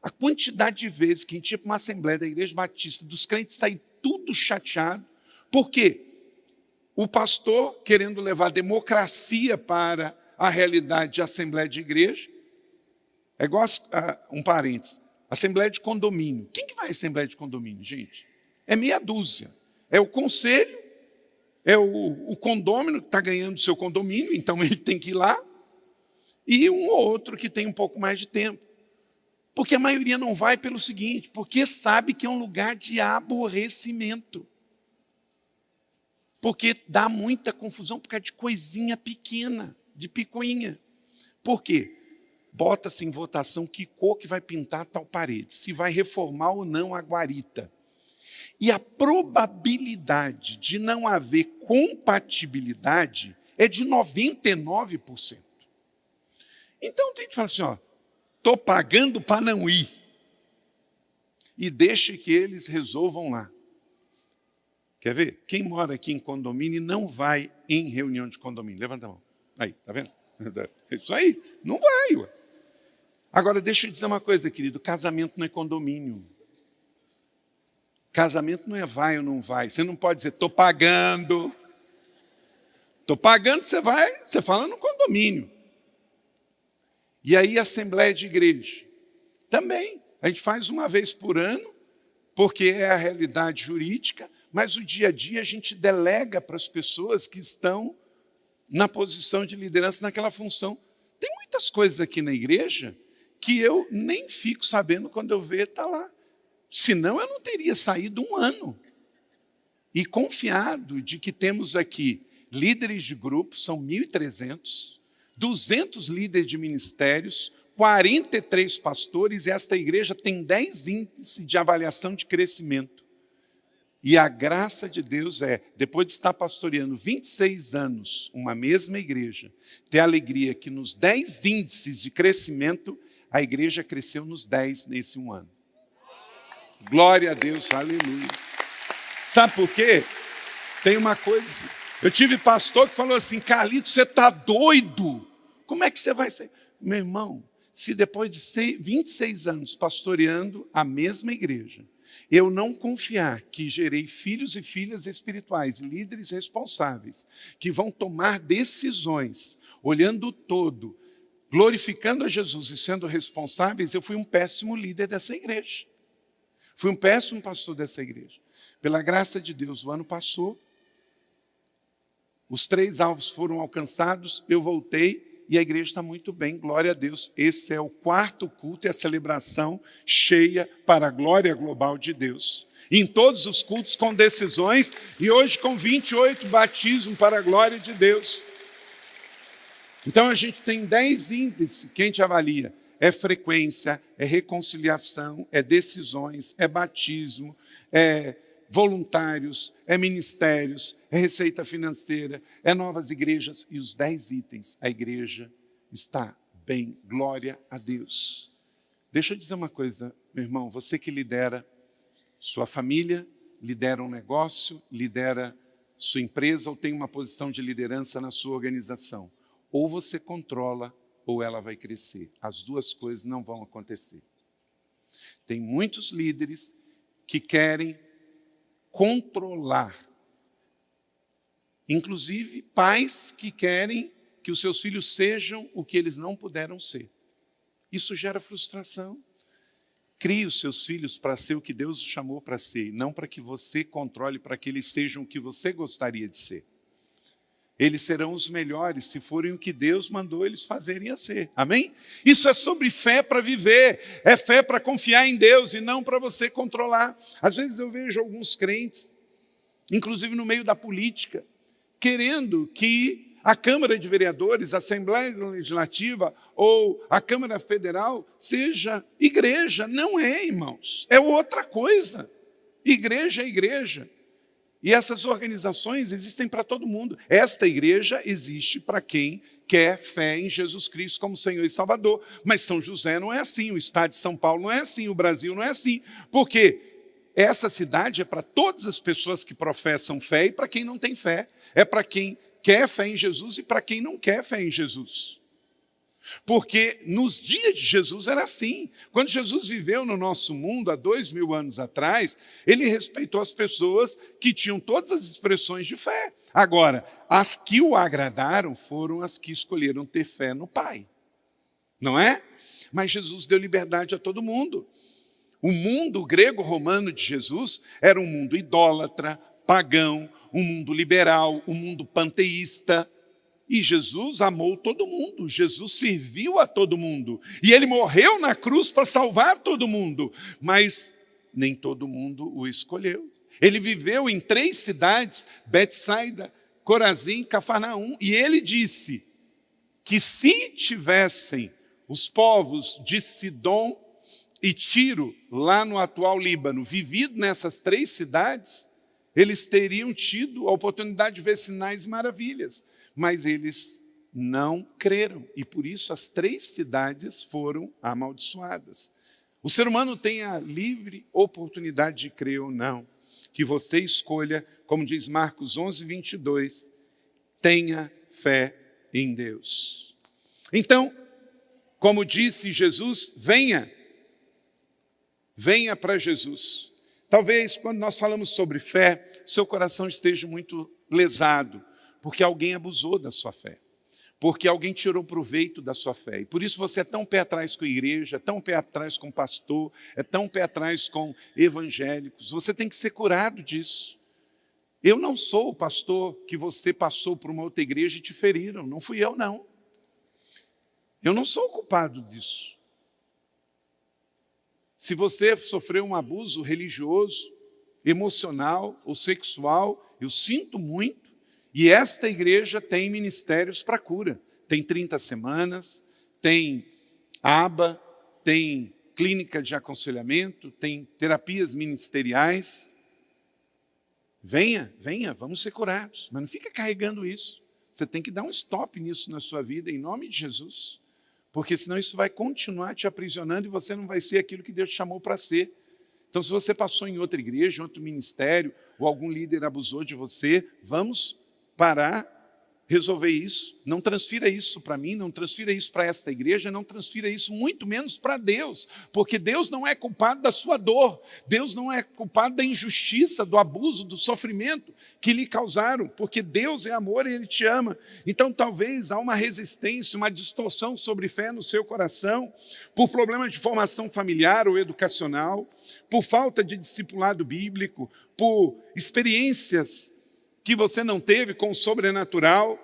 S2: A quantidade de vezes que a gente ia para uma assembleia da igreja batista, dos crentes sair tudo chateado. Por quê? O pastor querendo levar democracia para a realidade de assembleia de igreja. É igual um parênteses. Assembleia de condomínio. Quem que vai à assembleia de condomínio, gente? É meia dúzia. É o conselho, é o condômino que está ganhando o seu condomínio, então ele tem que ir lá, e um ou outro que tem um pouco mais de tempo. Porque a maioria não vai pelo seguinte, porque sabe que é um lugar de aborrecimento. Porque dá muita confusão por causa de coisinha pequena, de picuinha. Por quê? Bota-se em votação que cor que vai pintar tal parede, se vai reformar ou não a guarita. E a probabilidade de não haver compatibilidade é de 99%. Então tem que falar assim, estou pagando para não ir. E deixe que eles resolvam lá. Quer ver? Quem mora aqui em condomínio não vai em reunião de condomínio. Levanta a mão. Aí, tá vendo? Isso aí, não vai. Ué. Agora, deixa eu dizer uma coisa, querido. Casamento não é condomínio. Casamento não é vai ou não vai. Você não pode dizer, estou pagando. Estou pagando, você vai, você fala no condomínio. E aí, assembleia de igreja. Também. A gente faz uma vez por ano, porque é a realidade jurídica, mas o dia a dia a gente delega para as pessoas que estão na posição de liderança naquela função. Tem muitas coisas aqui na igreja que eu nem fico sabendo quando eu ver está lá. Senão eu não teria saído um ano. E confiado de que temos aqui líderes de grupo, são 1.300, 200 líderes de ministérios, 43 pastores, e esta igreja tem 10 índices de avaliação de crescimento. E a graça de Deus depois de estar pastoreando 26 anos, uma mesma igreja, ter a alegria que nos 10 índices de crescimento, a igreja cresceu nos 10 nesse um ano. Glória a Deus, aleluia. Sabe por quê? Tem uma coisa, eu tive pastor que falou assim, Carlito, você está doido? Como é que você vai ser? Meu irmão, se depois de 26 anos pastoreando a mesma igreja, eu não confiar que gerei filhos e filhas espirituais, líderes responsáveis, que vão tomar decisões, olhando o todo, glorificando a Jesus e sendo responsáveis, eu fui um péssimo líder dessa igreja. Fui um péssimo pastor dessa igreja. Pela graça de Deus, o ano passou, os 3 alvos foram alcançados, eu voltei, e a igreja está muito bem, glória a Deus. Esse é o 4º culto e a celebração cheia para a glória global de Deus. Em todos os cultos com decisões, e hoje com 28 batismos para a glória de Deus. Então a gente tem 10 índices que a gente avalia. É frequência, é reconciliação, é decisões, é batismo, é voluntários, é ministérios, é receita financeira, é novas igrejas. E os 10 itens, a igreja está bem, glória a Deus. Deixa eu dizer uma coisa, meu irmão, você que lidera sua família, lidera um negócio, lidera sua empresa ou tem uma posição de liderança na sua organização. Ou você controla ou ela vai crescer. As duas coisas não vão acontecer. Tem muitos líderes que querem controlar. Inclusive, pais que querem que os seus filhos sejam o que eles não puderam ser. Isso gera frustração. Crie os seus filhos para ser o que Deus os chamou para ser, não para que você controle, para que eles sejam o que você gostaria de ser. Eles serão os melhores se forem o que Deus mandou eles fazerem a ser. Amém? Isso é sobre fé para viver. É fé para confiar em Deus e não para você controlar. Às vezes eu vejo alguns crentes, inclusive no meio da política, querendo que a Câmara de Vereadores, a Assembleia Legislativa ou a Câmara Federal seja igreja. Não é, irmãos. É outra coisa. Igreja é igreja. E essas organizações existem para todo mundo. Esta igreja existe para quem quer fé em Jesus Cristo como Senhor e Salvador. Mas São José não é assim, o estado de São Paulo não é assim, o Brasil não é assim. Porque essa cidade é para todas as pessoas que professam fé e para quem não tem fé. É para quem quer fé em Jesus e para quem não quer fé em Jesus. Porque nos dias de Jesus era assim. Quando Jesus viveu no nosso mundo, há 2000 anos atrás, ele respeitou as pessoas que tinham todas as expressões de fé. Agora, as que o agradaram foram as que escolheram ter fé no Pai. Não é? Mas Jesus deu liberdade a todo mundo. O mundo grego-romano de Jesus era um mundo idólatra, pagão, um mundo liberal, um mundo panteísta. E Jesus amou todo mundo, Jesus serviu a todo mundo. E ele morreu na cruz para salvar todo mundo. Mas nem todo mundo o escolheu. Ele viveu em 3 cidades, Betsaida, Corazim e Cafarnaum. E ele disse que se tivessem os povos de Sidom e Tiro, lá no atual Líbano, vivido nessas 3 cidades, eles teriam tido a oportunidade de ver sinais e maravilhas. Mas eles não creram. E por isso as 3 cidades foram amaldiçoadas. O ser humano tem a livre oportunidade de crer ou não. Que você escolha, como diz Marcos 11:22, tenha fé em Deus. Então, como disse Jesus, venha para Jesus. Talvez quando nós falamos sobre fé, seu coração esteja muito lesado, porque alguém abusou da sua fé, porque alguém tirou proveito da sua fé. E por isso você é tão pé atrás com a igreja, é tão pé atrás com o pastor, é tão pé atrás com evangélicos. Você tem que ser curado disso. Eu não sou o pastor que você passou por uma outra igreja e te feriram. Não fui eu, não. Eu não sou o culpado disso. Se você sofreu um abuso religioso, emocional ou sexual, eu sinto muito. E esta igreja tem ministérios para cura. Tem 30 semanas, tem aba, tem clínica de aconselhamento, tem terapias ministeriais. Venha, vamos ser curados. Mas não fica carregando isso. Você tem que dar um stop nisso na sua vida, em nome de Jesus. Porque senão isso vai continuar te aprisionando e você não vai ser aquilo que Deus te chamou para ser. Então, se você passou em outra igreja, em outro ministério, ou algum líder abusou de você, vamos parar, resolver isso. Não transfira isso para mim, não transfira isso para esta igreja, não transfira isso muito menos para Deus, porque Deus não é culpado da sua dor, Deus não é culpado da injustiça, do abuso, do sofrimento que lhe causaram, porque Deus é amor e Ele te ama. Então talvez há uma resistência, uma distorção sobre fé no seu coração, por problemas de formação familiar ou educacional, por falta de discipulado bíblico, por experiências que você não teve com o sobrenatural,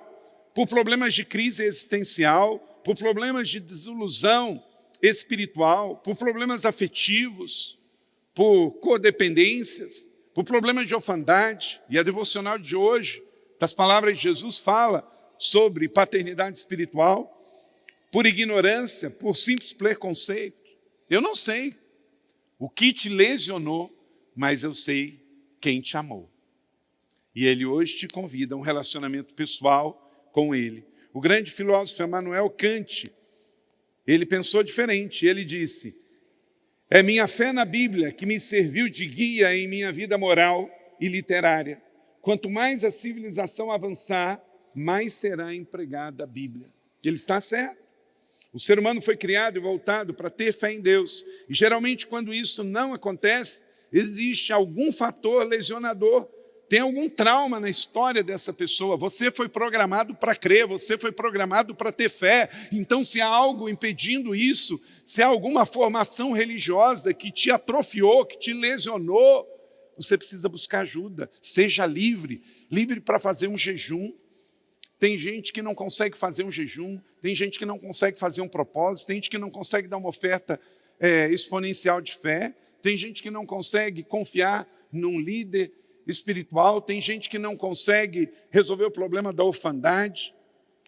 S2: por problemas de crise existencial, por problemas de desilusão espiritual, por problemas afetivos, por codependências, por problemas de orfandade. E a devocional de hoje, das palavras de Jesus, fala sobre paternidade espiritual, por ignorância, por simples preconceito. Eu não sei o que te lesionou, mas eu sei quem te amou. E Ele hoje te convida a um relacionamento pessoal com Ele. O grande filósofo Immanuel Kant, ele pensou diferente. Ele disse, é minha fé na Bíblia que me serviu de guia em minha vida moral e literária. Quanto mais a civilização avançar, mais será empregada a Bíblia. Ele está certo. O ser humano foi criado e voltado para ter fé em Deus. E geralmente quando isso não acontece, existe algum fator lesionador. Tem algum trauma na história dessa pessoa. Você foi programado para crer, você foi programado para ter fé. Então, se há algo impedindo isso, se há alguma formação religiosa que te atrofiou, que te lesionou, você precisa buscar ajuda. Seja livre, livre para fazer um jejum. Tem gente que não consegue fazer um jejum, tem gente que não consegue fazer um propósito, tem gente que não consegue dar uma oferta exponencial de fé, tem gente que não consegue confiar num líder espiritual, tem gente que não consegue resolver o problema da orfandade,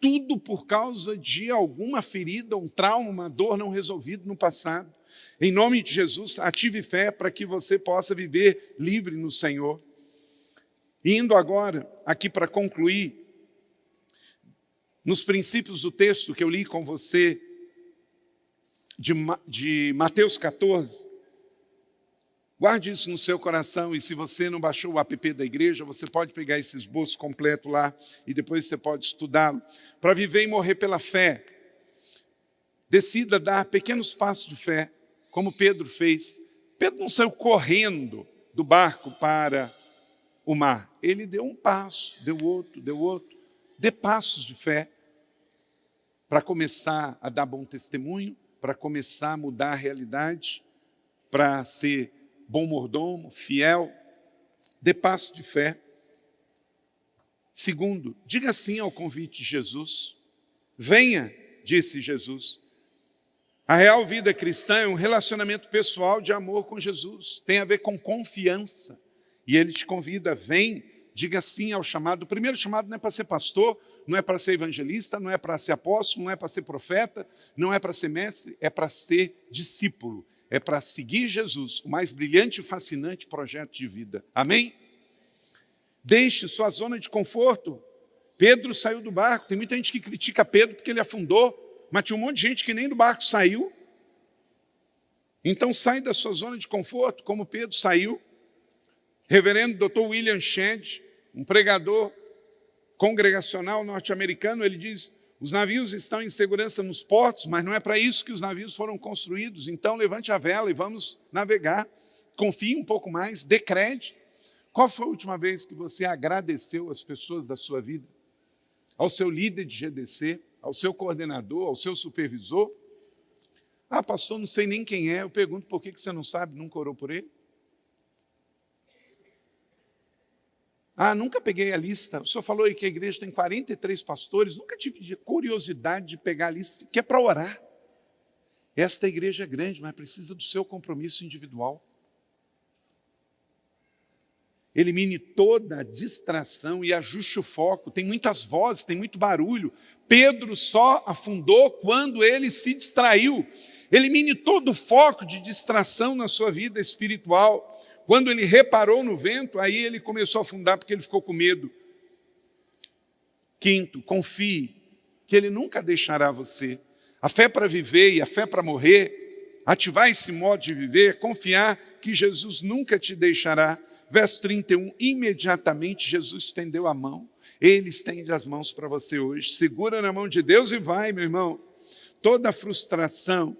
S2: tudo por causa de alguma ferida, um trauma, uma dor não resolvida no passado. Em nome de Jesus, ative fé para que você possa viver livre no Senhor. Indo agora, aqui para concluir, nos princípios do texto que eu li com você, de Mateus 14, guarde isso no seu coração e se você não baixou o app da igreja, você pode pegar esse esboço completo lá e depois você pode estudá-lo. Para viver e morrer pela fé, decida dar pequenos passos de fé, como Pedro fez. Pedro não saiu correndo do barco para o mar. Ele deu um passo, deu outro. Dê passos de fé para começar a dar bom testemunho, para começar a mudar a realidade, para ser bom mordomo, fiel, dê passo de fé. Segundo, diga sim ao convite de Jesus. Venha, disse Jesus. A real vida cristã é um relacionamento pessoal de amor com Jesus. Tem a ver com confiança. E Ele te convida, vem, diga sim ao chamado. O primeiro chamado não é para ser pastor, não é para ser evangelista, não é para ser apóstolo, não é para ser profeta, não é para ser mestre, é para ser discípulo. É para seguir Jesus, o mais brilhante e fascinante projeto de vida. Amém? Deixe sua zona de conforto. Pedro saiu do barco. Tem muita gente que critica Pedro porque ele afundou, mas tinha um monte de gente que nem do barco saiu. Então sai da sua zona de conforto, como Pedro saiu. Reverendo Dr. William Shedd, um pregador congregacional norte-americano, ele diz: os navios estão em segurança nos portos, mas não é para isso que os navios foram construídos. Então levante a vela e vamos navegar. Confie um pouco mais, dê crédito. Qual foi a última vez que você agradeceu as pessoas da sua vida? Ao seu líder de GDC, ao seu coordenador, ao seu supervisor? Ah, pastor, não sei nem quem é. Eu pergunto, por que você não sabe, nunca orou por ele? Ah, nunca peguei a lista. O senhor falou aí que a igreja tem 43 pastores. Nunca tive curiosidade de pegar a lista, que é para orar. Esta igreja é grande, mas precisa do seu compromisso individual. Elimine toda a distração e ajuste o foco. Tem muitas vozes, tem muito barulho. Pedro só afundou quando ele se distraiu. Elimine todo o foco de distração na sua vida espiritual. Quando ele reparou no vento, aí ele começou a afundar porque ele ficou com medo. Quinto, confie que ele nunca deixará você. A fé para viver e a fé para morrer, ativar esse modo de viver, confiar que Jesus nunca te deixará. Verso 31, imediatamente Jesus estendeu a mão. Ele estende as mãos para você hoje. Segura na mão de Deus e vai, meu irmão. Toda a frustração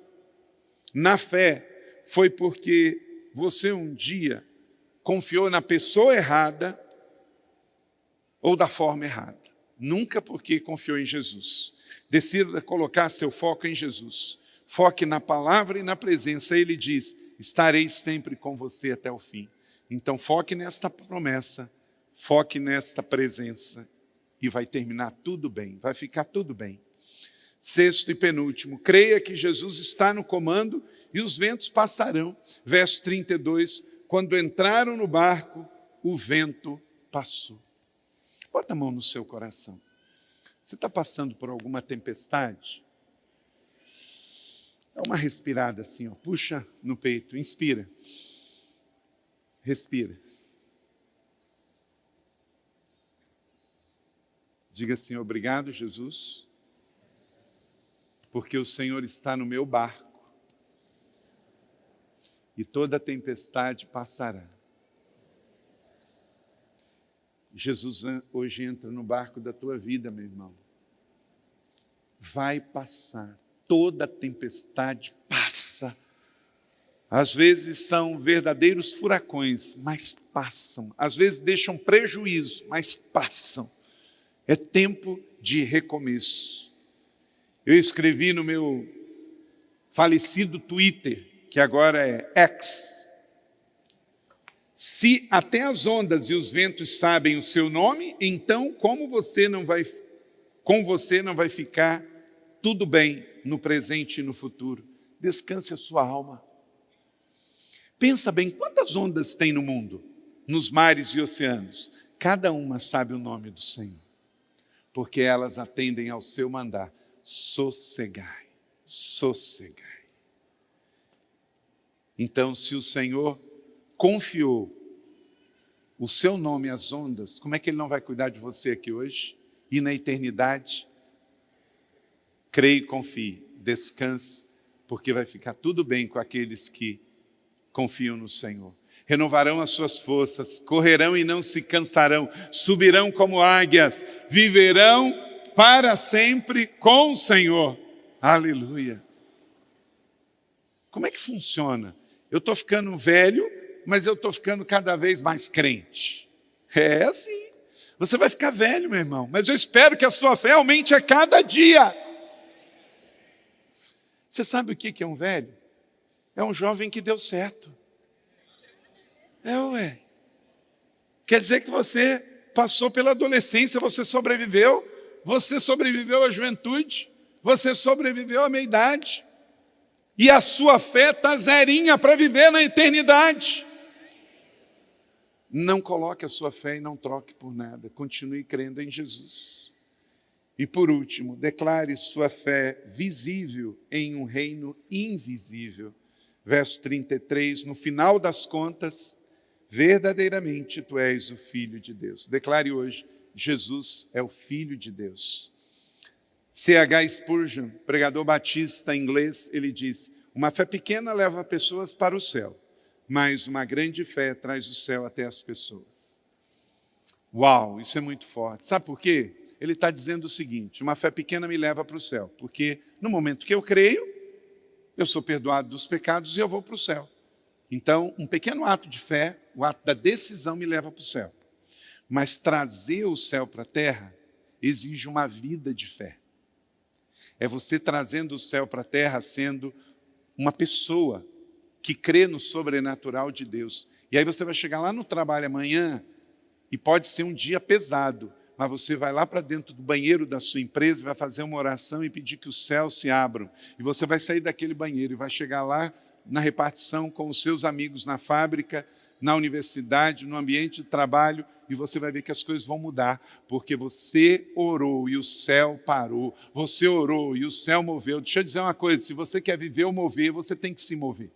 S2: na fé foi porque você um dia confiou na pessoa errada ou da forma errada. Nunca porque confiou em Jesus. Decida colocar seu foco em Jesus. Foque na palavra e na presença. Ele diz: estarei sempre com você até o fim. Então foque nesta promessa, foque nesta presença e vai terminar tudo bem, vai ficar tudo bem. Sexto e penúltimo, creia que Jesus está no comando e os ventos passarão. Verso 32, quando entraram no barco, o vento passou. Bota a mão no seu coração. Você está passando por alguma tempestade? Dá uma respirada assim, ó. Puxa no peito, inspira. Respira. Diga assim: obrigado, Jesus, porque o Senhor está no meu barco e toda tempestade passará. Jesus hoje entra no barco da tua vida, meu irmão. Vai passar. Toda tempestade passa. Às vezes são verdadeiros furacões, mas passam. Às vezes deixam prejuízo, mas passam. É tempo de recomeço. Eu escrevi no meu falecido Twitter, que agora é X: se até as ondas e os ventos sabem o seu nome, então com você não vai ficar tudo bem no presente e no futuro. Descanse a sua alma. Pensa bem, quantas ondas tem no mundo, nos mares e oceanos? Cada uma sabe o nome do Senhor, porque elas atendem ao seu mandar: sossegai, sossegai. Então, se o Senhor confiou o seu nome às ondas, como é que Ele não vai cuidar de você aqui hoje? E na eternidade? Creia e confie, descanse, porque vai ficar tudo bem com aqueles que confiam no Senhor. Renovarão as suas forças, correrão e não se cansarão, subirão como águias, viverão para sempre com o Senhor. Aleluia! Como é que funciona? Eu estou ficando velho, mas eu estou ficando cada vez mais crente. É assim. Você vai ficar velho, meu irmão, mas eu espero que a sua fé aumente a cada dia. Você sabe o que é um velho? É um jovem que deu certo. Ué. Quer dizer que você passou pela adolescência, você sobreviveu à juventude, você sobreviveu à meia-idade. E a sua fé está zerinha para viver na eternidade. Não coloque a sua fé e não troque por nada. Continue crendo em Jesus. E por último, declare sua fé visível em um reino invisível. Verso 33, no final das contas, verdadeiramente tu és o Filho de Deus. Declare hoje, Jesus é o Filho de Deus. C.H. Spurgeon, pregador batista inglês, ele diz, uma fé pequena leva pessoas para o céu, mas uma grande fé traz o céu até as pessoas. Uau, isso é muito forte. Sabe por quê? Ele está dizendo o seguinte, uma fé pequena me leva para o céu, porque no momento que eu creio, eu sou perdoado dos pecados e eu vou para o céu. Então, um pequeno ato de fé, o ato da decisão me leva para o céu. Mas trazer o céu para a terra exige uma vida de fé. É você trazendo o céu para a terra sendo uma pessoa que crê no sobrenatural de Deus. E aí você vai chegar lá no trabalho amanhã e pode ser um dia pesado, mas você vai lá para dentro do banheiro da sua empresa, vai fazer uma oração e pedir que os céus se abram. E você vai sair daquele banheiro e vai chegar lá na repartição com os seus amigos na fábrica, na universidade, no ambiente de trabalho, e você vai ver que as coisas vão mudar, porque você orou e o céu parou, você orou e o céu moveu. Deixa eu dizer uma coisa, se você quer viver ou mover, você tem que se mover.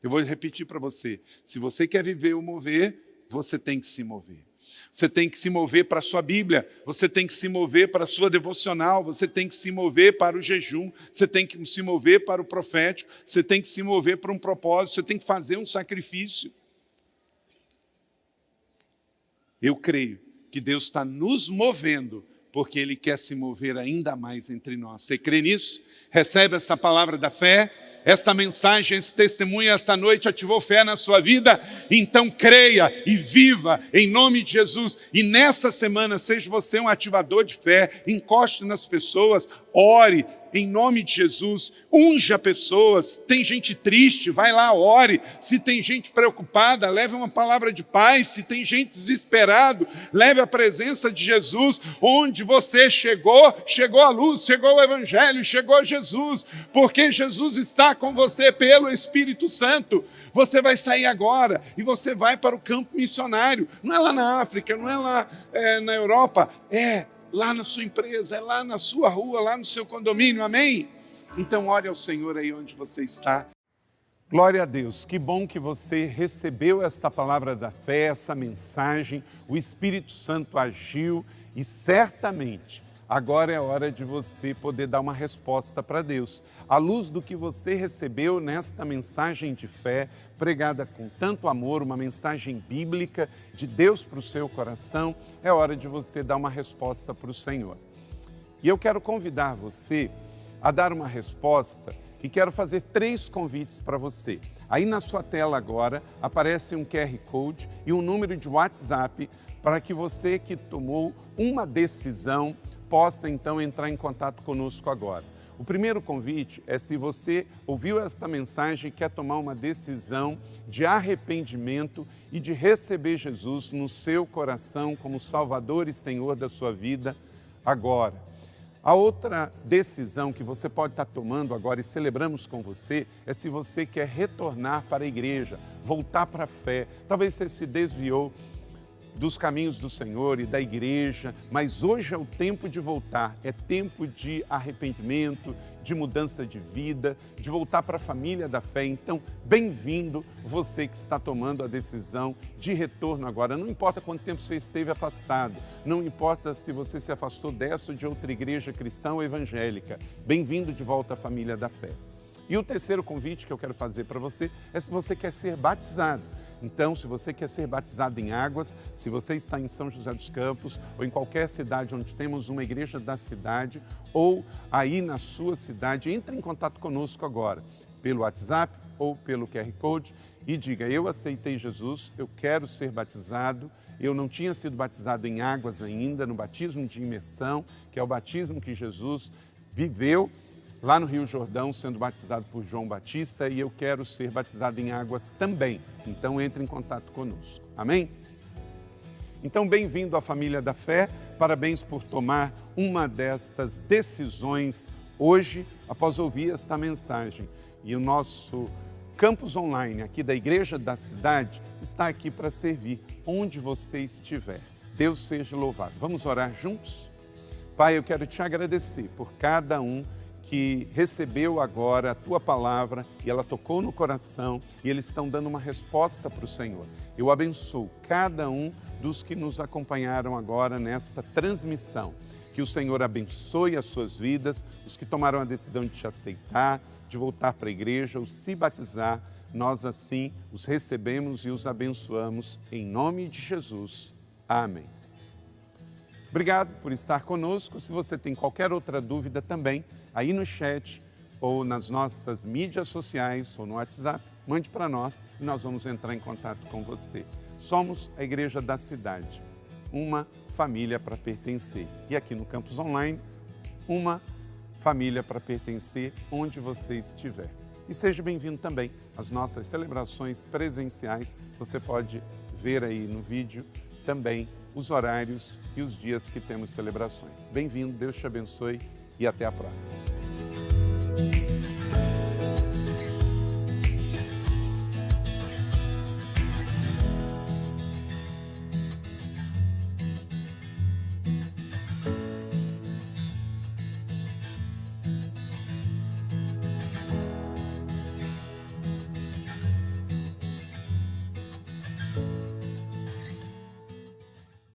S2: Eu vou repetir para você, se você quer viver ou mover, você tem que se mover. Você tem que se mover para a sua Bíblia, você tem que se mover para a sua devocional, você tem que se mover para o jejum, você tem que se mover para o profético, você tem que se mover para um propósito, você tem que fazer um sacrifício. Eu creio que Deus está nos movendo, porque Ele quer se mover ainda mais entre nós. Você crê nisso? Recebe essa palavra da fé? Esta mensagem, esse testemunho, esta noite ativou fé na sua vida? Então creia e viva em nome de Jesus. E nessa semana, seja você um ativador de fé, encoste nas pessoas, ore em nome de Jesus, unja pessoas. Tem gente triste, vai lá, ore. Se tem gente preocupada, leve uma palavra de paz. Se tem gente desesperado, leve a presença de Jesus. Onde você chegou, chegou a luz, chegou o Evangelho, chegou Jesus, porque Jesus está com você pelo Espírito Santo. Você vai sair agora e você vai para o campo missionário. Não é lá na África, não é lá na Europa, é lá na sua empresa, é lá na sua rua, lá no seu condomínio, amém? Então ore ao Senhor aí onde você está. Glória a Deus, que bom que você recebeu esta palavra da fé, essa mensagem, o Espírito Santo agiu e certamente agora é hora de você poder dar uma resposta para Deus. À luz do que você recebeu nesta mensagem de fé, pregada com tanto amor, uma mensagem bíblica de Deus para o seu coração, é hora de você dar uma resposta para o Senhor. E eu quero convidar você a dar uma resposta e quero fazer 3 convites para você. Aí na sua tela agora aparece um QR Code e um número de WhatsApp para que você que tomou uma decisão possa então entrar em contato conosco agora. O primeiro convite é se você ouviu esta mensagem e quer tomar uma decisão de arrependimento e de receber Jesus no seu coração como Salvador e Senhor da sua vida agora. A outra decisão que você pode estar tomando agora e celebramos com você é se você quer retornar para a igreja, voltar para a fé. Talvez você se desviou dos caminhos do Senhor e da igreja, mas hoje é o tempo de voltar, é tempo de arrependimento, de mudança de vida, de voltar para a família da fé. Então, bem-vindo você que está tomando a decisão de retorno agora. Não importa quanto tempo você esteve afastado, não importa se você se afastou dessa ou de outra igreja cristã ou evangélica, bem-vindo de volta à família da fé. E o terceiro convite que eu quero fazer para você é se você quer ser batizado. Então, se você quer ser batizado em águas, se você está em São José dos Campos ou em qualquer cidade onde temos uma igreja da cidade ou aí na sua cidade, entre em contato conosco agora, pelo WhatsApp ou pelo QR Code e diga, eu aceitei Jesus, eu quero ser batizado, eu não tinha sido batizado em águas ainda, no batismo de imersão, que é o batismo que Jesus viveu lá no Rio Jordão, sendo batizado por João Batista, e eu quero ser batizado em águas também. Então, entre em contato conosco. Amém? Então, bem-vindo à família da fé. Parabéns por tomar uma destas decisões hoje, após ouvir esta mensagem. E o nosso Campus Online, aqui da Igreja da Cidade, está aqui para servir onde você estiver. Deus seja louvado. Vamos orar juntos? Pai, eu quero te agradecer por cada um que recebeu agora a Tua palavra e ela tocou no coração e eles estão dando uma resposta para o Senhor. Eu abençoo cada um dos que nos acompanharam agora nesta transmissão. Que o Senhor abençoe as suas vidas, os que tomaram a decisão de te aceitar, de voltar para a igreja ou se batizar, nós assim os recebemos e os abençoamos em nome de Jesus. Amém. Obrigado por estar conosco. Se você tem qualquer outra dúvida também, aí no chat ou nas nossas mídias sociais ou no WhatsApp, mande para nós e nós vamos entrar em contato com você. Somos a Igreja da Cidade, uma família para pertencer. E aqui no Campus Online, uma família para pertencer onde você estiver. E seja bem-vindo também às nossas celebrações presenciais. Você pode ver aí no vídeo também os horários e os dias que temos celebrações. Bem-vindo, Deus te abençoe e até a próxima.